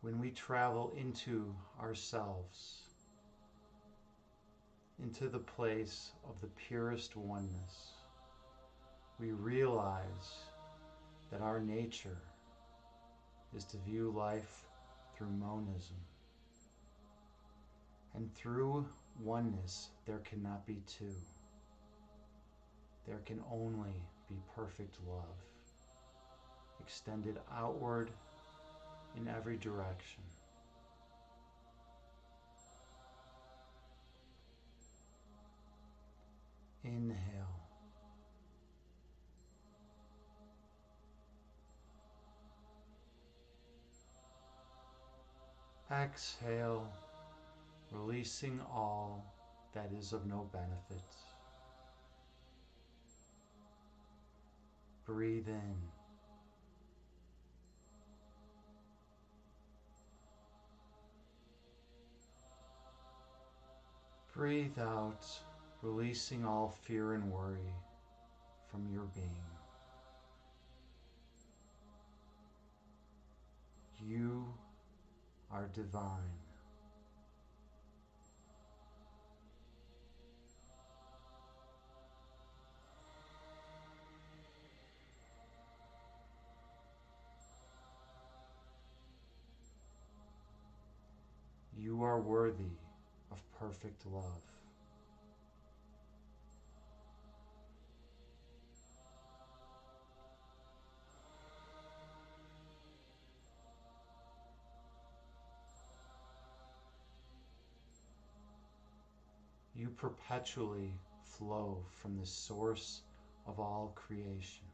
[SPEAKER 1] When we travel into ourselves, into the place of the purest oneness, we realize that our nature is to view life through monism. And through oneness, there cannot be two. There can only be perfect love, extended outward in every direction. Inhale. Exhale, releasing all that is of no benefit. Breathe in. Breathe out, releasing all fear and worry from your being. You are divine. You are worthy of perfect love. You perpetually flow from the source of all creation.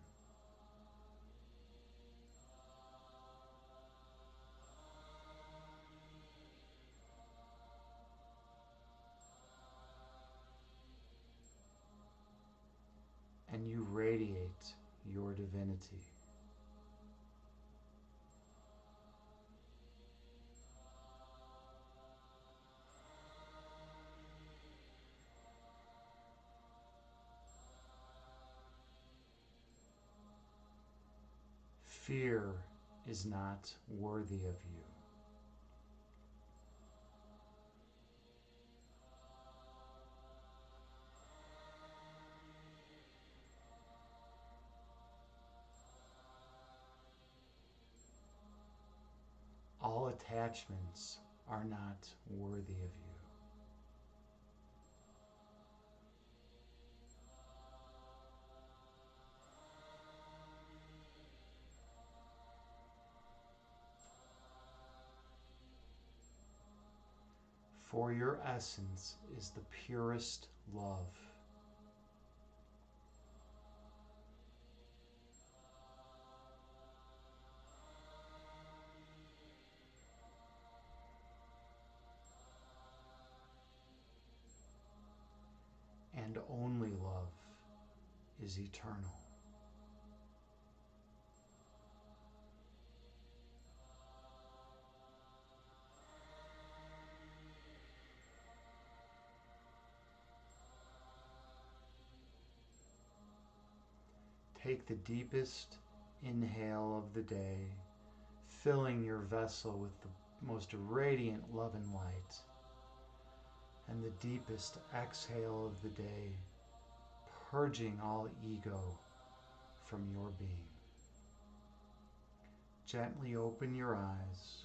[SPEAKER 1] And you radiate your divinity. Fear is not worthy of you. All attachments are not worthy of you. For your essence is the purest love. And only love is eternal. Take the deepest inhale of the day, filling your vessel with the most radiant love and light, and the deepest exhale of the day, purging all ego from your being. Gently open your eyes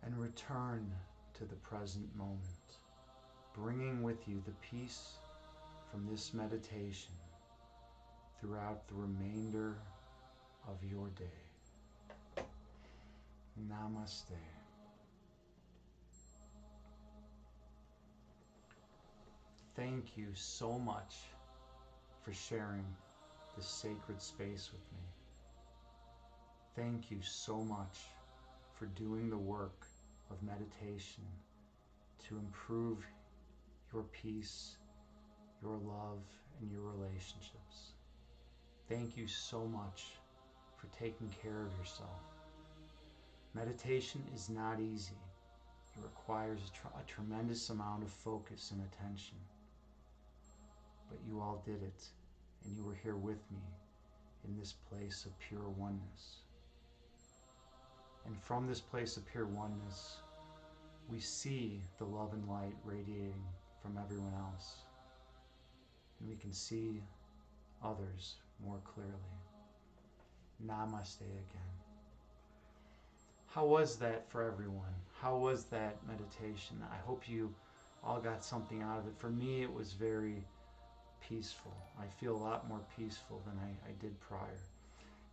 [SPEAKER 1] and return to the present moment, bringing with you the peace from this meditation throughout the remainder of your day. Namaste. Thank you so much for sharing this sacred space with me. Thank you so much for doing the work of meditation to improve your peace, your love, and your relationships. Thank you so much for taking care of yourself. Meditation is not easy. It requires a tremendous amount of focus and attention. But you all did it, and you were here with me in this place of pure oneness. And from this place of pure oneness, we see the love and light radiating from everyone else. and we can see others more clearly. Namaste again. How was that for everyone? How was that meditation? I hope you all got something out of it. For me, it was very peaceful. I feel a lot more peaceful than I did prior.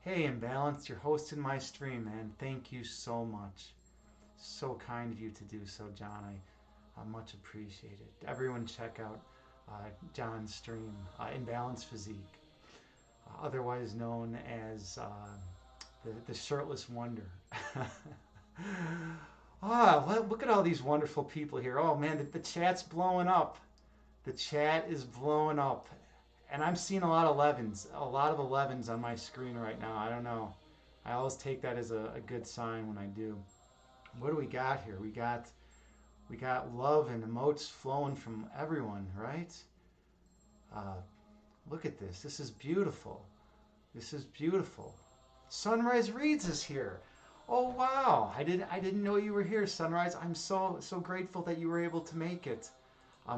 [SPEAKER 1] Hey, Imbalance, you're hosting my stream, man. Thank you so much. So kind of you to do so, John. I much appreciate it. Everyone check out John's stream, Imbalance Physique, otherwise known as the Shirtless Wonder. Look at all these wonderful people here. Oh man, the chat's blowing up. The chat is blowing up. And I'm seeing a lot of 11s, on my screen right now. I don't know. I always take that as a good sign when I do. What do we got here? We got love and emotes flowing from everyone, right? Look at this. This is beautiful. This is beautiful. Sunrise Reads is here. Oh wow! I didn't know you were here, Sunrise. I'm so grateful that you were able to make it.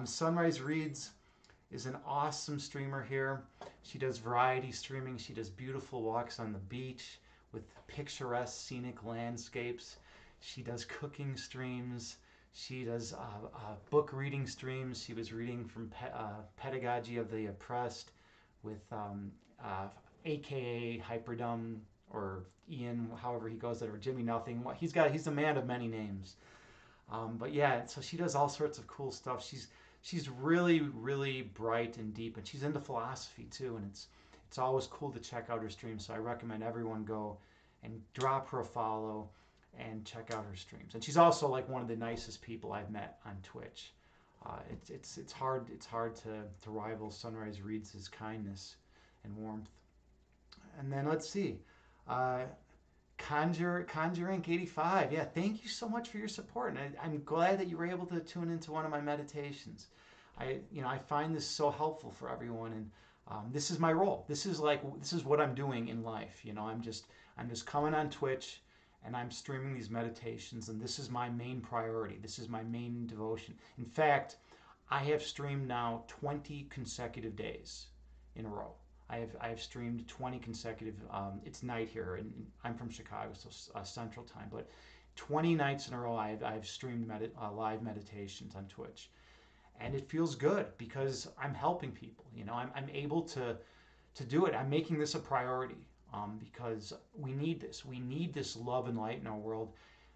[SPEAKER 1] Sunrise Reads is an awesome streamer here. She does variety streaming. She does beautiful walks on the beach with picturesque scenic landscapes. She does cooking streams. She does book reading streams. She was reading from Pedagogy of the Oppressed with AKA Hyperdumb, or Ian, however he goes there, or Jimmy Nothing. He's a man of many names. But yeah, so she does all sorts of cool stuff. She's really, really bright and deep, and she's into philosophy too, and it's always cool to check out her streams. So I recommend everyone go and drop her a follow and check out her streams. And she's also like one of the nicest people I've met on Twitch. It's hard to rival Sunrise Reads' kindness and warmth. And then let's see, Conjure Inc. 85. Yeah, thank you so much for your support, and I'm glad that you were able to tune into one of my meditations. I find this so helpful for everyone, and this is my role. This is what I'm doing in life. I'm just coming on Twitch, and I'm streaming these meditations, and this is my main priority. This is my main devotion. In fact, I have streamed now 20 consecutive days in a row. I have streamed 20 consecutive. It's night here, and I'm from Chicago, so Central Time. But 20 nights in a row, I've streamed live meditations on Twitch, and it feels good because I'm helping people. I'm able to do it. I'm making this a priority because we need this. We need this love and light in our world.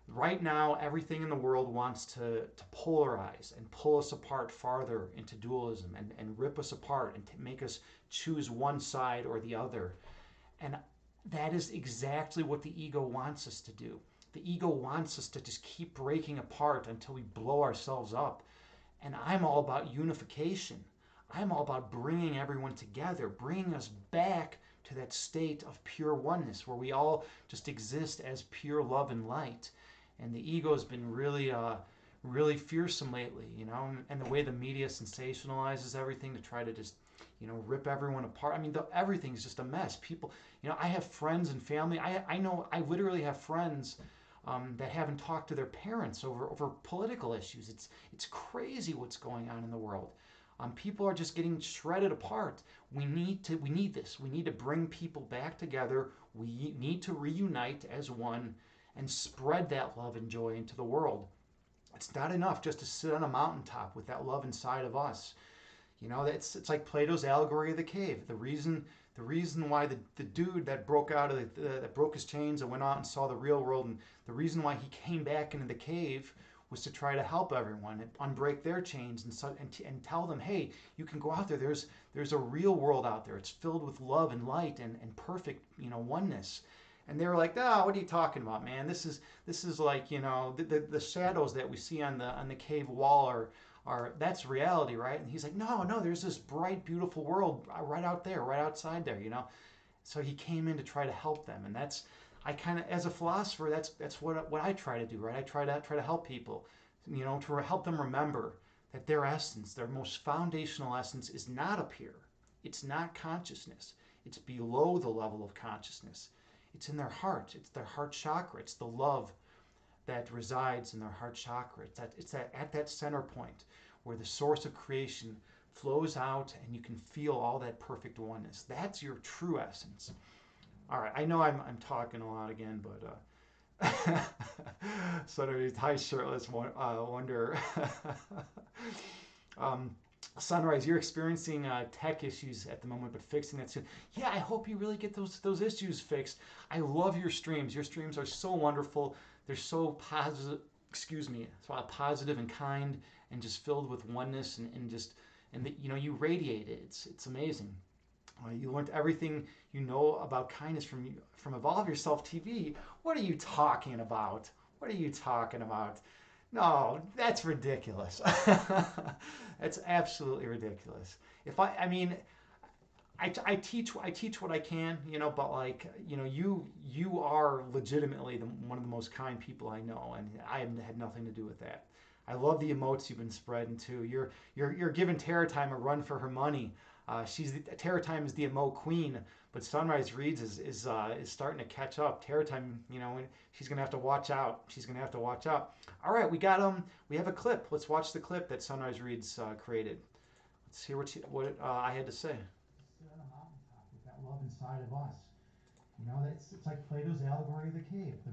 [SPEAKER 1] Right now, everything in the world wants to polarize and pull us apart farther into dualism and rip us apart and to make us choose one side or the other. And that is exactly what the ego wants us to do. The ego wants us to just keep breaking apart until we blow ourselves up. And I'm all about unification. I'm all about bringing everyone together, bringing us back to that state of pure oneness where we all just exist as pure love and light. And the ego has been really fearsome lately, and the way the media sensationalizes everything to try to just, rip everyone apart. I mean, everything's just a mess. People, I have friends and family. I know I literally have friends that haven't talked to their parents over political issues. It's crazy what's going on in the world. People are just getting shredded apart. We need this. We need to bring people back together. We need to reunite as one and spread that love and joy into the world. It's not enough just to sit on a mountaintop with that love inside of us. It's like Plato's allegory of the cave. The reason why the dude that broke that broke his chains and went out and saw the real world, and the reason why he came back into the cave was to try to help everyone and unbreak their chains and tell them, hey, you can go out there. There's a real world out there. It's filled with love and light and perfect oneness. And they were like, "No, what are you talking about, man? This is like the shadows that we see on the cave wall are that's reality, right?" And he's like, "No, there's this bright, beautiful world right out there, right outside there, So he came in to try to help them, and I kind of, as a philosopher, that's what I try to do, right? I try to help people, to help them remember that their essence, their most foundational essence, is not up here. It's not consciousness. It's below the level of consciousness. It's in their heart. It's their heart chakra. It's the love that resides in their heart chakra. It's at that center point where the source of creation flows out, and you can feel all that perfect oneness. That's your true essence. All right, I know I'm talking a lot again, but so there's high shirtless wonder. um, Sunrise, you're experiencing tech issues at the moment, but fixing that soon. Yeah, I hope you really get those issues fixed. I love your streams. Your streams are so wonderful. They're so positive. Excuse me, so positive and kind, and just filled with oneness and just you radiate it. It's amazing. You learned everything you know about kindness from Evolve Yourself TV. What are you talking about? What are you talking about? No, that's ridiculous. That's absolutely ridiculous. If I mean, I teach what I can, but like you are legitimately one of the most kind people I know, and I had nothing to do with that. I love the emotes you've been spreading too. You're giving Terra Time a run for her money. Terra Time is the emote queen, but Sunrise Reads is starting to catch up. Terra Time, she's gonna have to watch out. She's gonna have to watch out. All right, we have a clip. Let's watch the clip that Sunrise Reads created. Let's hear what I had to say.
[SPEAKER 2] Sit on a mountaintop with that love inside of us. It's like Plato's allegory of the cave. The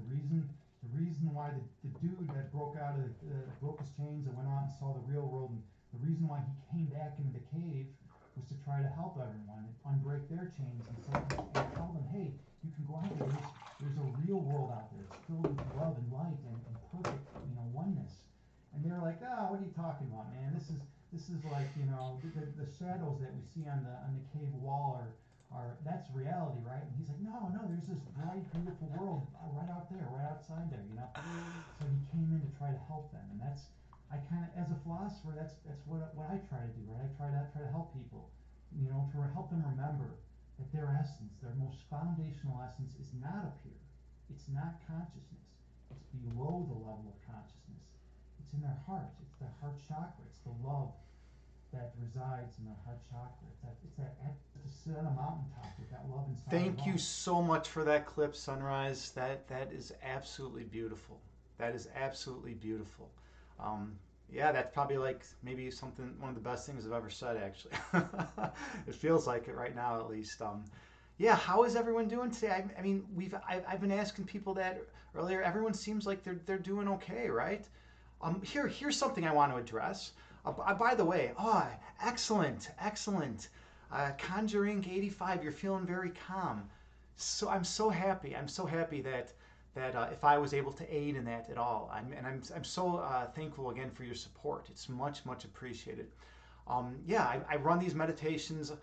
[SPEAKER 2] reason why the dude that broke broke his chains and went out and saw the real world, and the reason why he came back into the cave was to try to help everyone and unbreak their chains and tell them, hey, you can go out there. There's a real world out there. It's filled with love and light and perfect, oneness. And they're like, what are you talking about, man? This is like, the shadows that we see on the cave wall are that's reality, right? And he's like, no, there's this bright, beautiful world right out there, right outside there, So he came in to try to help them, and I kind of, as a philosopher, that's what I try to do, right? I try to help people, to help them remember that their essence, their most foundational essence, is not up here. It's not consciousness. It's below the level of consciousness. It's in their heart. It's their heart chakra. It's the love that resides in their heart chakra. It's that to sit on a mountaintop with that love inside.
[SPEAKER 1] Thank you so much for that clip, Sunrise. That is absolutely beautiful. That is absolutely beautiful. Yeah, that's probably like maybe one of the best things I've ever said, actually. It feels like it right now, at least. Yeah, how is everyone doing today? I mean, I've been asking people that earlier. Everyone seems like they're doing okay, right? Here's something I want to address. By the way, excellent. Conjuring 85, you're feeling very calm. So I'm so happy. I'm so happy that if I was able to aid in that at all, I'm so thankful again for your support. It's much appreciated. Yeah, I run these meditations,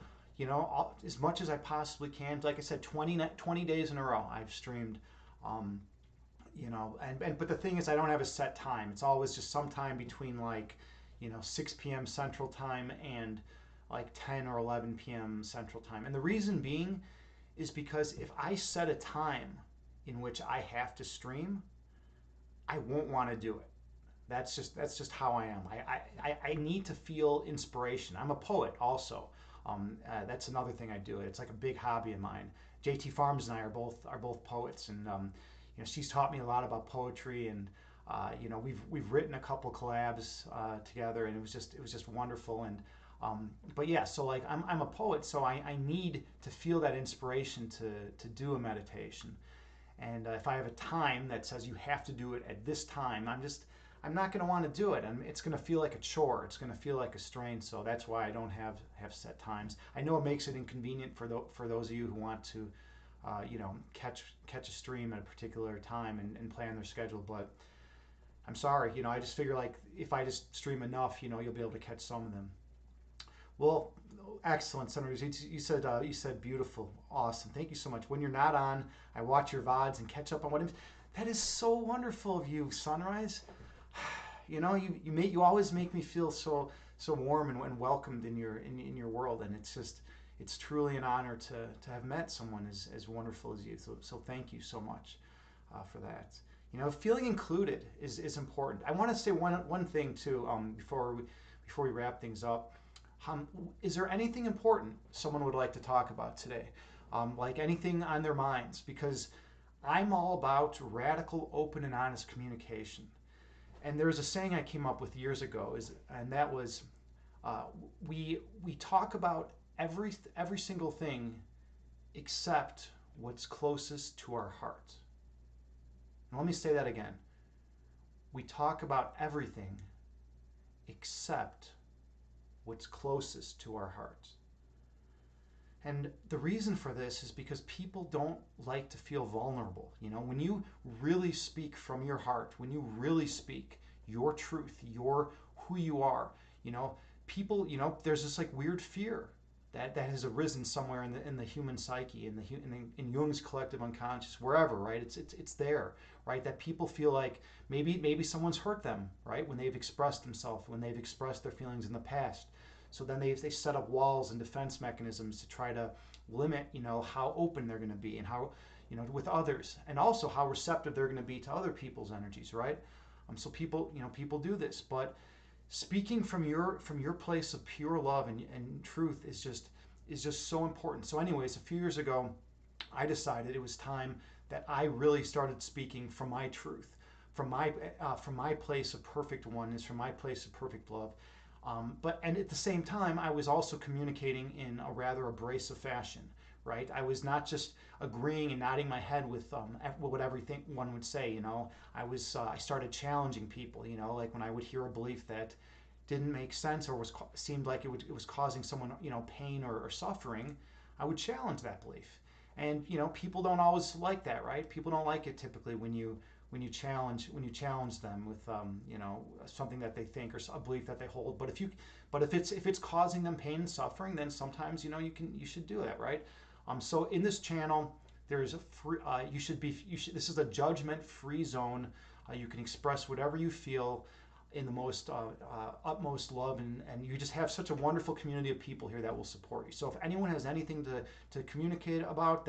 [SPEAKER 1] as much as I possibly can. Like I said, 20 days in a row I've streamed. But the thing is, I don't have a set time. It's always just sometime between 6 p.m. Central Time and like 10 or 11 p.m. Central Time. And the reason being is because if I set a time in which I have to stream, I won't want to do it. That's just how I am. I need to feel inspiration. I'm a poet also. That's another thing I do. It's like a big hobby of mine. JT Farms and I are both poets, and she's taught me a lot about poetry, and we've written a couple collabs together, and it was just wonderful. And but yeah, so like I'm a poet, so I need to feel that inspiration to do a meditation. And if I have a time that says you have to do it at this time, I'm not going to want to do it, and it's going to feel like a chore. It's going to feel like a strain. So that's why I don't have set times. I know it makes it inconvenient for those of you who want to catch a stream at a particular time and plan their schedule, but I'm sorry, I just figure like if I just stream enough, you'll be able to catch some of them. Well, excellent, Senator. You said beautiful, awesome. Thank you so much. When you're not on, I watch your VODs and catch up on what. That is so wonderful of you, Sunrise. You always make me feel so warm and welcomed in your world, and it's truly an honor to have met someone as wonderful as you. So thank you so much for that. Feeling included is important. I want to say one thing too before we wrap things up. Is there anything important someone would like to talk about today? Like anything on their minds? Because I'm all about radical, open, and honest communication. And there's a saying I came up with years ago, and that was, Uh, we talk about every single thing except what's closest to our heart. And let me say that again. We talk about everything except what's closest to our heart. And the reason for this is because people don't like to feel vulnerable. You know, when you really speak from your heart, when you really speak your truth, your who you are, you know, people, there's this like weird fear that has arisen somewhere in the human psyche, in Jung's collective unconscious, wherever, right? It's there, right? That people feel like maybe someone's hurt them, right? When they've expressed themselves, when they've expressed their feelings in the past. So then they set up walls and defense mechanisms to try to limit, how open they're going to be and how, with others, and also how receptive they're going to be to other people's energies, right? So people do this, but speaking from your place of pure love and truth is just so important. So, anyways, a few years ago, I decided it was time that I really started speaking from my truth, from my place of perfect oneness, from my place of perfect love. And at the same time, I was also communicating in a rather abrasive fashion, right? I was not just agreeing and nodding my head with what everything one would say. I started challenging people. Like when I would hear a belief that didn't make sense or seemed like it was causing someone pain or suffering, I would challenge that belief. And people don't always like that, right? People don't like it typically when you challenge them with something that they think or a belief that they hold. But if it's causing them pain and suffering, then sometimes you should do that, right? So in this channel, there's a free. You should. This is a judgment-free zone. You can express whatever you feel in the most utmost love, and you just have such a wonderful community of people here that will support you. So if anyone has anything to communicate about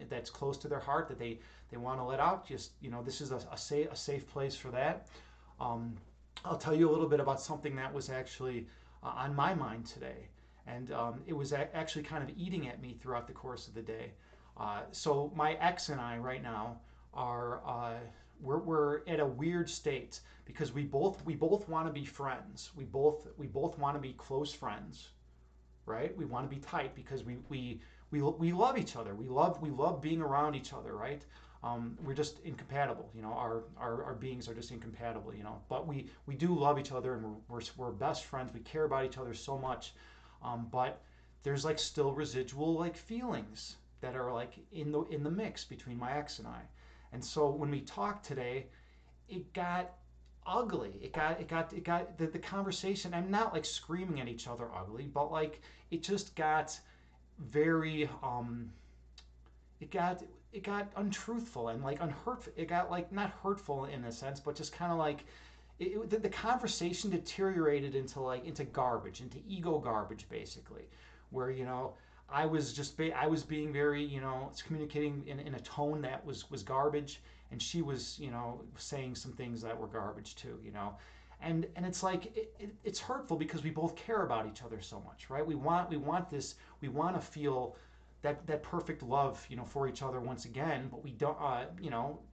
[SPEAKER 1] that's close to their heart that they want to let out, just this is a safe place for that. um, I'll tell you a little bit about something that was actually on my mind today, and it was actually kind of eating at me throughout the course of the day. So my ex and I right now are we're at a weird state because we both want to be friends. We both want to be close friends, right? We want to be tight because we love each other. We love being around each other, right? We're just incompatible. Our beings are just incompatible. But we do love each other, and we're best friends. We care about each other so much. But there's like still residual like feelings that are like in the mix between my ex and I. And so when we talked today, it got ugly. The conversation. I'm not like screaming at each other ugly, but like it just got very it got untruthful and like unhurtful. It got like not hurtful in a sense, but just kind of like the conversation deteriorated into garbage, into ego garbage, basically, where I was being very communicating in a tone that was garbage, and she was saying some things that were garbage too, and it's like it's hurtful because we both care about each other so much, right? We want to feel that perfect love, for each other once again. But we don't,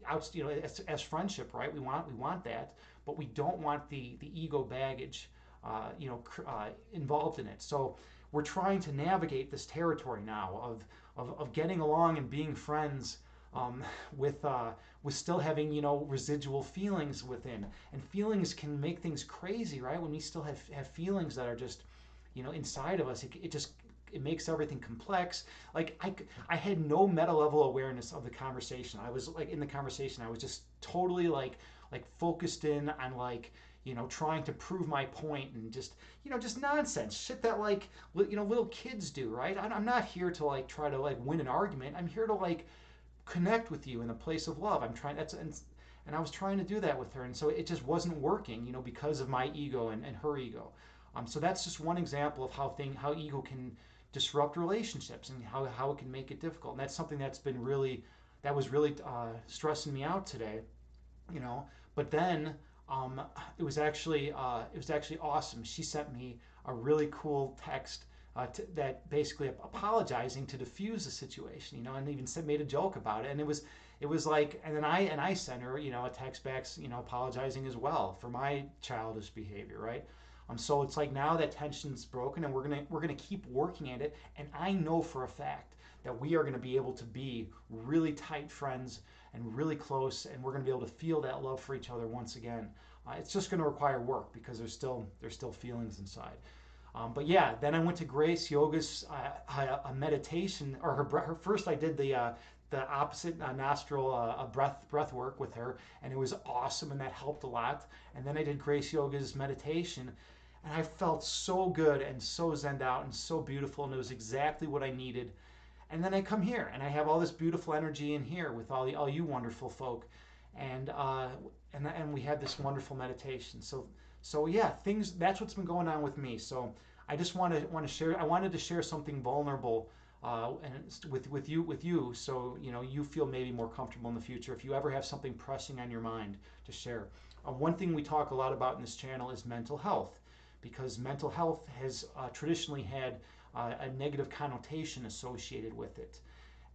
[SPEAKER 1] as friendship, right? We want that, but we don't want the ego baggage, involved in it. So we're trying to navigate this territory now of getting along and being friends, um, with still having residual feelings within, and feelings can make things crazy, right? When we still have feelings that are just inside of us, it makes everything complex. Like I had no meta level awareness of the conversation. I was like in the conversation, I was just totally like focused in on like trying to prove my point, and just nonsense shit that like little kids do, right? I'm not here to like try to like win an argument. I'm here to like connect with you in a place of love. I'm trying that's and I was trying to do that with her, and so it just wasn't working, because of my ego and her ego. So that's just one example of how ego can disrupt relationships, and how it can make it difficult. And that's something that was really stressing me out today, you know. But then it was actually awesome. She sent me a really cool text, that basically apologizing to diffuse the situation, and even made a joke about it. And it was like, and then I sent her, a text back, apologizing as well for my childish behavior, right? So it's like now that tension's broken, and we're gonna keep working at it. And I know for a fact that we are gonna be able to be really tight friends and really close, and we're gonna be able to feel that love for each other once again. It's just gonna require work because there's still feelings inside. But yeah, then I went to Grace Yoga's a meditation, or her first. I did the opposite nostril breath work with her, and it was awesome, and that helped a lot. And then I did Grace Yoga's meditation, and I felt so good and so zened out and so beautiful, and it was exactly what I needed. And then I come here, and I have all this beautiful energy in here with all you wonderful folk, and and we had this wonderful meditation. So yeah, things that's what's been going on with me. So I just want to share. I wanted to share something vulnerable, and with you, so you feel maybe more comfortable in the future if you ever have something pressing on your mind to share. One thing we talk a lot about in this channel is mental health, because mental health has traditionally had a negative connotation associated with it.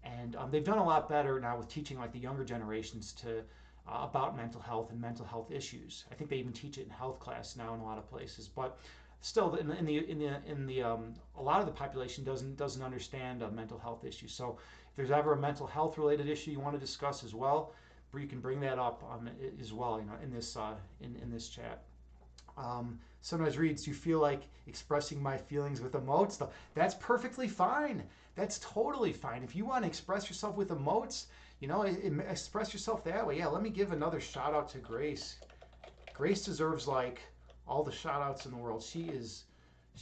[SPEAKER 1] And they've done a lot better now with teaching like the younger generations to about mental health and mental health issues. I think they even teach it in health class now in a lot of places. But still, in the a lot of the population doesn't understand mental health issues. So if there's ever a mental health related issue you want to discuss as well, you can bring that up as well. In this chat. Sometimes reads, do you feel like expressing my feelings with emotes? That's perfectly fine. That's totally fine. If you want to express yourself with emotes, express yourself that way. Yeah, let me give another shout out to Grace. Grace deserves like all the shout outs in the world. She is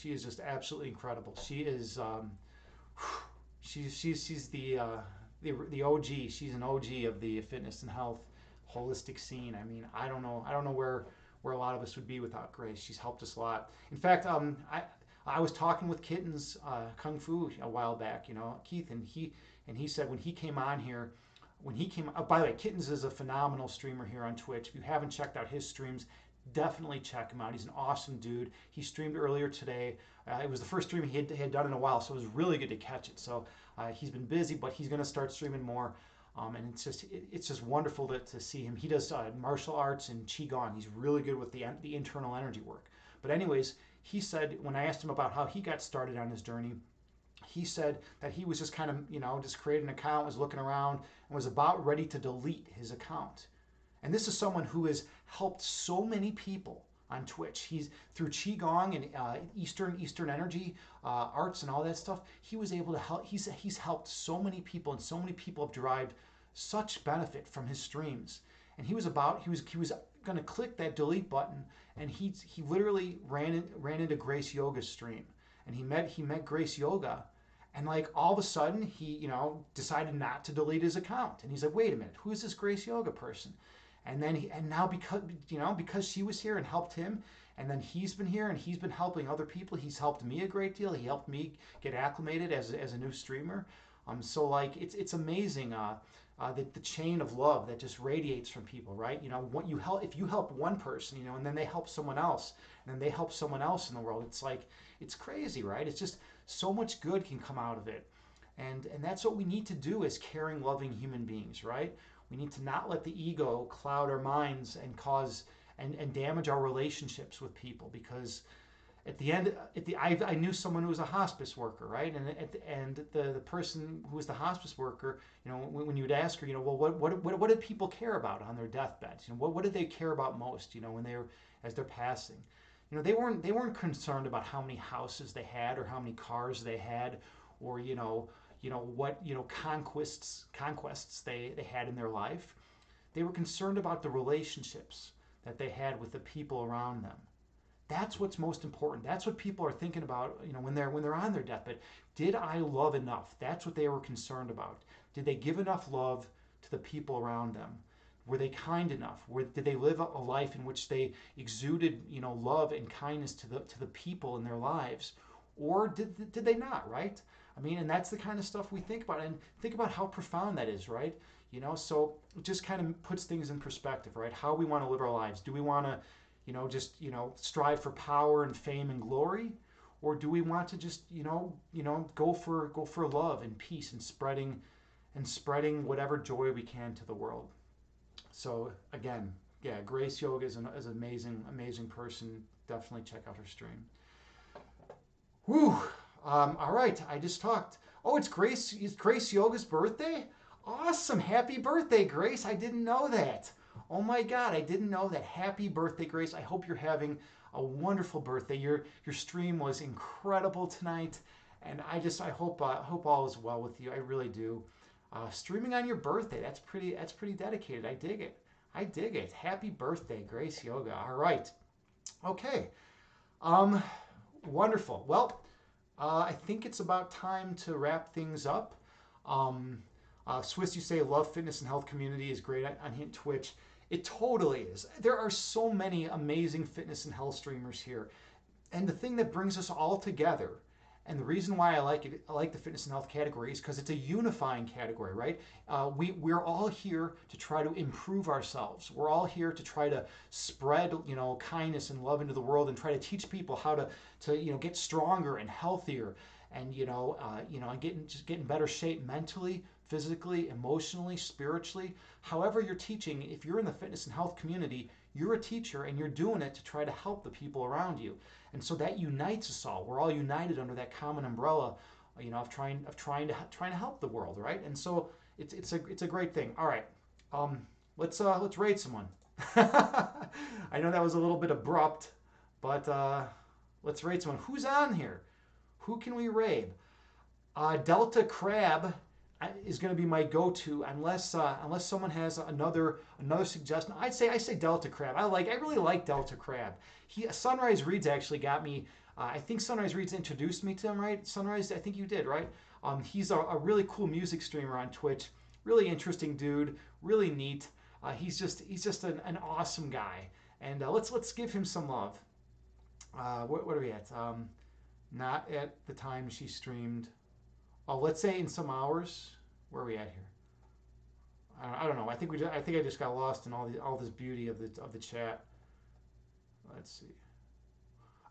[SPEAKER 1] just absolutely incredible. She's the OG. She's an OG of the fitness and health holistic scene. I mean, I don't know where a lot of us would be without Grace. She's helped us a lot. In fact, I was talking with Kittens Kung Fu a while back, Keith, and he said when he came on here, by the way, Kittens is a phenomenal streamer here on Twitch. If you haven't checked out his streams, definitely check him out. He's an awesome dude. He streamed earlier today. It was the first stream he had done in a while, so it was really good to catch it. So he's been busy, but he's going to start streaming more. And it's just wonderful to see him. He does martial arts and qigong. He's really good with the internal energy work. But anyways, he said when I asked him about how he got started on his journey, he said that he was just kind of just created an account, was looking around, and was about ready to delete his account. And this is someone who has helped so many people on Twitch. He's through qigong and Eastern energy arts and all that stuff. He was able to help. He's helped so many people, and so many people have derived such benefit from his streams. And he was going to click that delete button, and he literally ran into Grace Yoga's stream, and he met Grace Yoga. And like all of a sudden, he decided not to delete his account, and he's like, "Wait a minute, who is this Grace Yoga person?" And now because she was here and helped him, and then he's been here and he's been helping other people. He's helped me a great deal. He helped me get acclimated as a new streamer. So like it's amazing the chain of love that just radiates from people, right? What you help if you help one person, and then they help someone else, and then they help someone else in the world. It's like it's crazy, right? It's just so much good can come out of it. And that's what we need to do as caring, loving human beings, right? We need to not let the ego cloud our minds and cause and damage our relationships with people, because at the end, I knew someone who was a hospice worker, right? And the person who was the hospice worker, when you would ask her, well, what did people care about on their deathbeds? What did they care about most, when as they're passing? They weren't concerned about how many houses they had or how many cars they had, or what conquests they had in their life. They were concerned about the relationships that they had with the people around them. That's what's most important. That's what people are thinking about, when they're on their deathbed. Did I love enough? That's what they were concerned about. Did they give enough love to the people around them? Were they kind enough? Did they live a life in which they exuded, love and kindness to the people in their lives, or did they not? Right? I mean, and that's the kind of stuff we think about, and think about how profound that is, right? So it just kind of puts things in perspective, right? How we want to live our lives. Do we want to just strive for power and fame and glory, or do we want to just go for love and peace and spreading whatever joy we can to the world? So again, yeah, Grace Yoga is an amazing person. definitely check out her stream. Whew. All right, I just talked. Oh, it's Grace. It's Grace Yoga's birthday. Awesome! Happy birthday, Grace. I didn't know that. Oh my God, I didn't know that. Happy birthday, Grace. I hope you're having a wonderful birthday. Your stream was incredible tonight, and I hope all is well with you. I really do. Streaming on your birthday. That's pretty dedicated. I dig it. I dig it. Happy birthday, Grace Yoga. All right. Okay. Um, Wonderful. Well, I think it's about time to wrap things up. Um, Swiss, you say love fitness and health community is great on Hint Twitch. It totally is. There are so many amazing fitness and health streamers here. And the thing that brings us all together, and the reason why I like it, I like the fitness and health category, is because it's a unifying category, right? We're all here to try to improve ourselves. We're all here to try to spread, kindness and love into the world, and try to teach people how to get stronger and healthier, and and get in better shape mentally, physically, emotionally, spiritually. However you're teaching, if you're in the fitness and health community, you're a teacher and you're doing it to try to help the people around you. And so that unites us all. We're all united under that common umbrella, of trying to help the world, right? And so it's a great thing. All right, let's rate someone. I know that was a little bit abrupt, but let's rate someone. Who's on here? Who can we rate? Delta Crab is going to be my go-to unless someone has another suggestion. I say Delta Crab. I really like Delta Crab. Sunrise Reeds actually got me. I think Sunrise Reeds introduced me to him, right? Sunrise, I think you did, right? He's a really cool music streamer on Twitch. Really interesting dude. Really neat. He's just an awesome guy. And let's give him some love. What are we at? Not at the time she streamed. Oh, let's say in some hours. Where are we at here? I don't know. I think I just got lost in all this beauty of the chat. Let's see.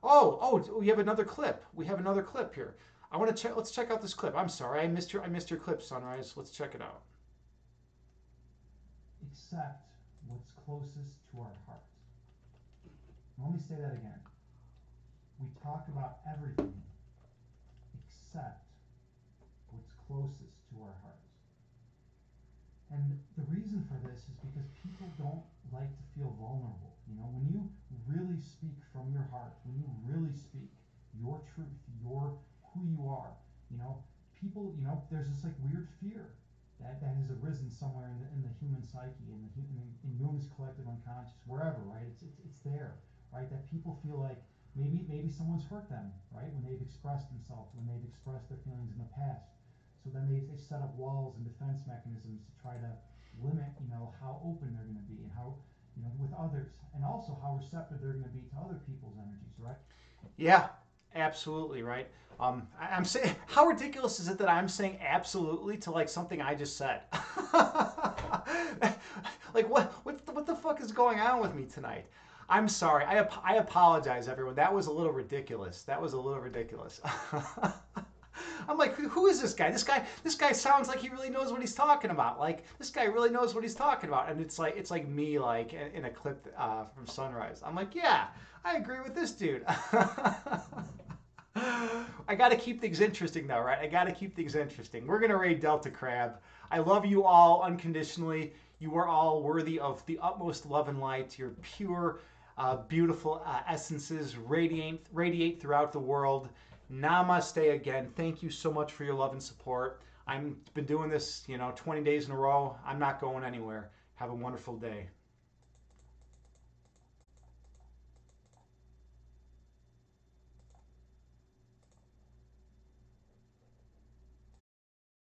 [SPEAKER 1] Oh, we have another clip. We have another clip here. I want to check. Let's check out this clip. I'm sorry, I missed your clip, Sunrise. Let's check it out.
[SPEAKER 2] Accept what's closest to our heart. Let me say that again. We talk about everything except what's closest to our heart. And the reason for this is because people don't like to feel vulnerable. When you really speak from your heart, when you really speak your truth, who you are, people, there's this like weird fear that has arisen somewhere in the human psyche, in Jung's collective unconscious, wherever, right? It's there, right? That people feel like maybe someone's hurt them, right? When they've expressed themselves, when they've expressed their feelings in the past. So then they set up walls and defense mechanisms to try to limit, how open they're going to be, and how, with others, and also how receptive they're going to be to other people's energies, right?
[SPEAKER 1] Yeah, absolutely right. I'm saying, how ridiculous is it that I'm saying absolutely to like something I just said? Like what the fuck is going on with me tonight? I'm sorry. I apologize, everyone. That was a little ridiculous. I'm like, who is this guy? This guy sounds like he really knows what he's talking about. Like, this guy really knows what he's talking about. And it's like me, like in a clip from Sunrise. I'm like, yeah, I agree with this dude. I got to keep things interesting, though, right? I got to keep things interesting. We're gonna raid Delta Crab. I love you all unconditionally. You are all worthy of the utmost love and light. Your pure, beautiful essences radiate throughout the world. Namaste again. Thank you so much for your love and support. I've been doing this, 20 days in a row. I'm not going anywhere. Have a wonderful day.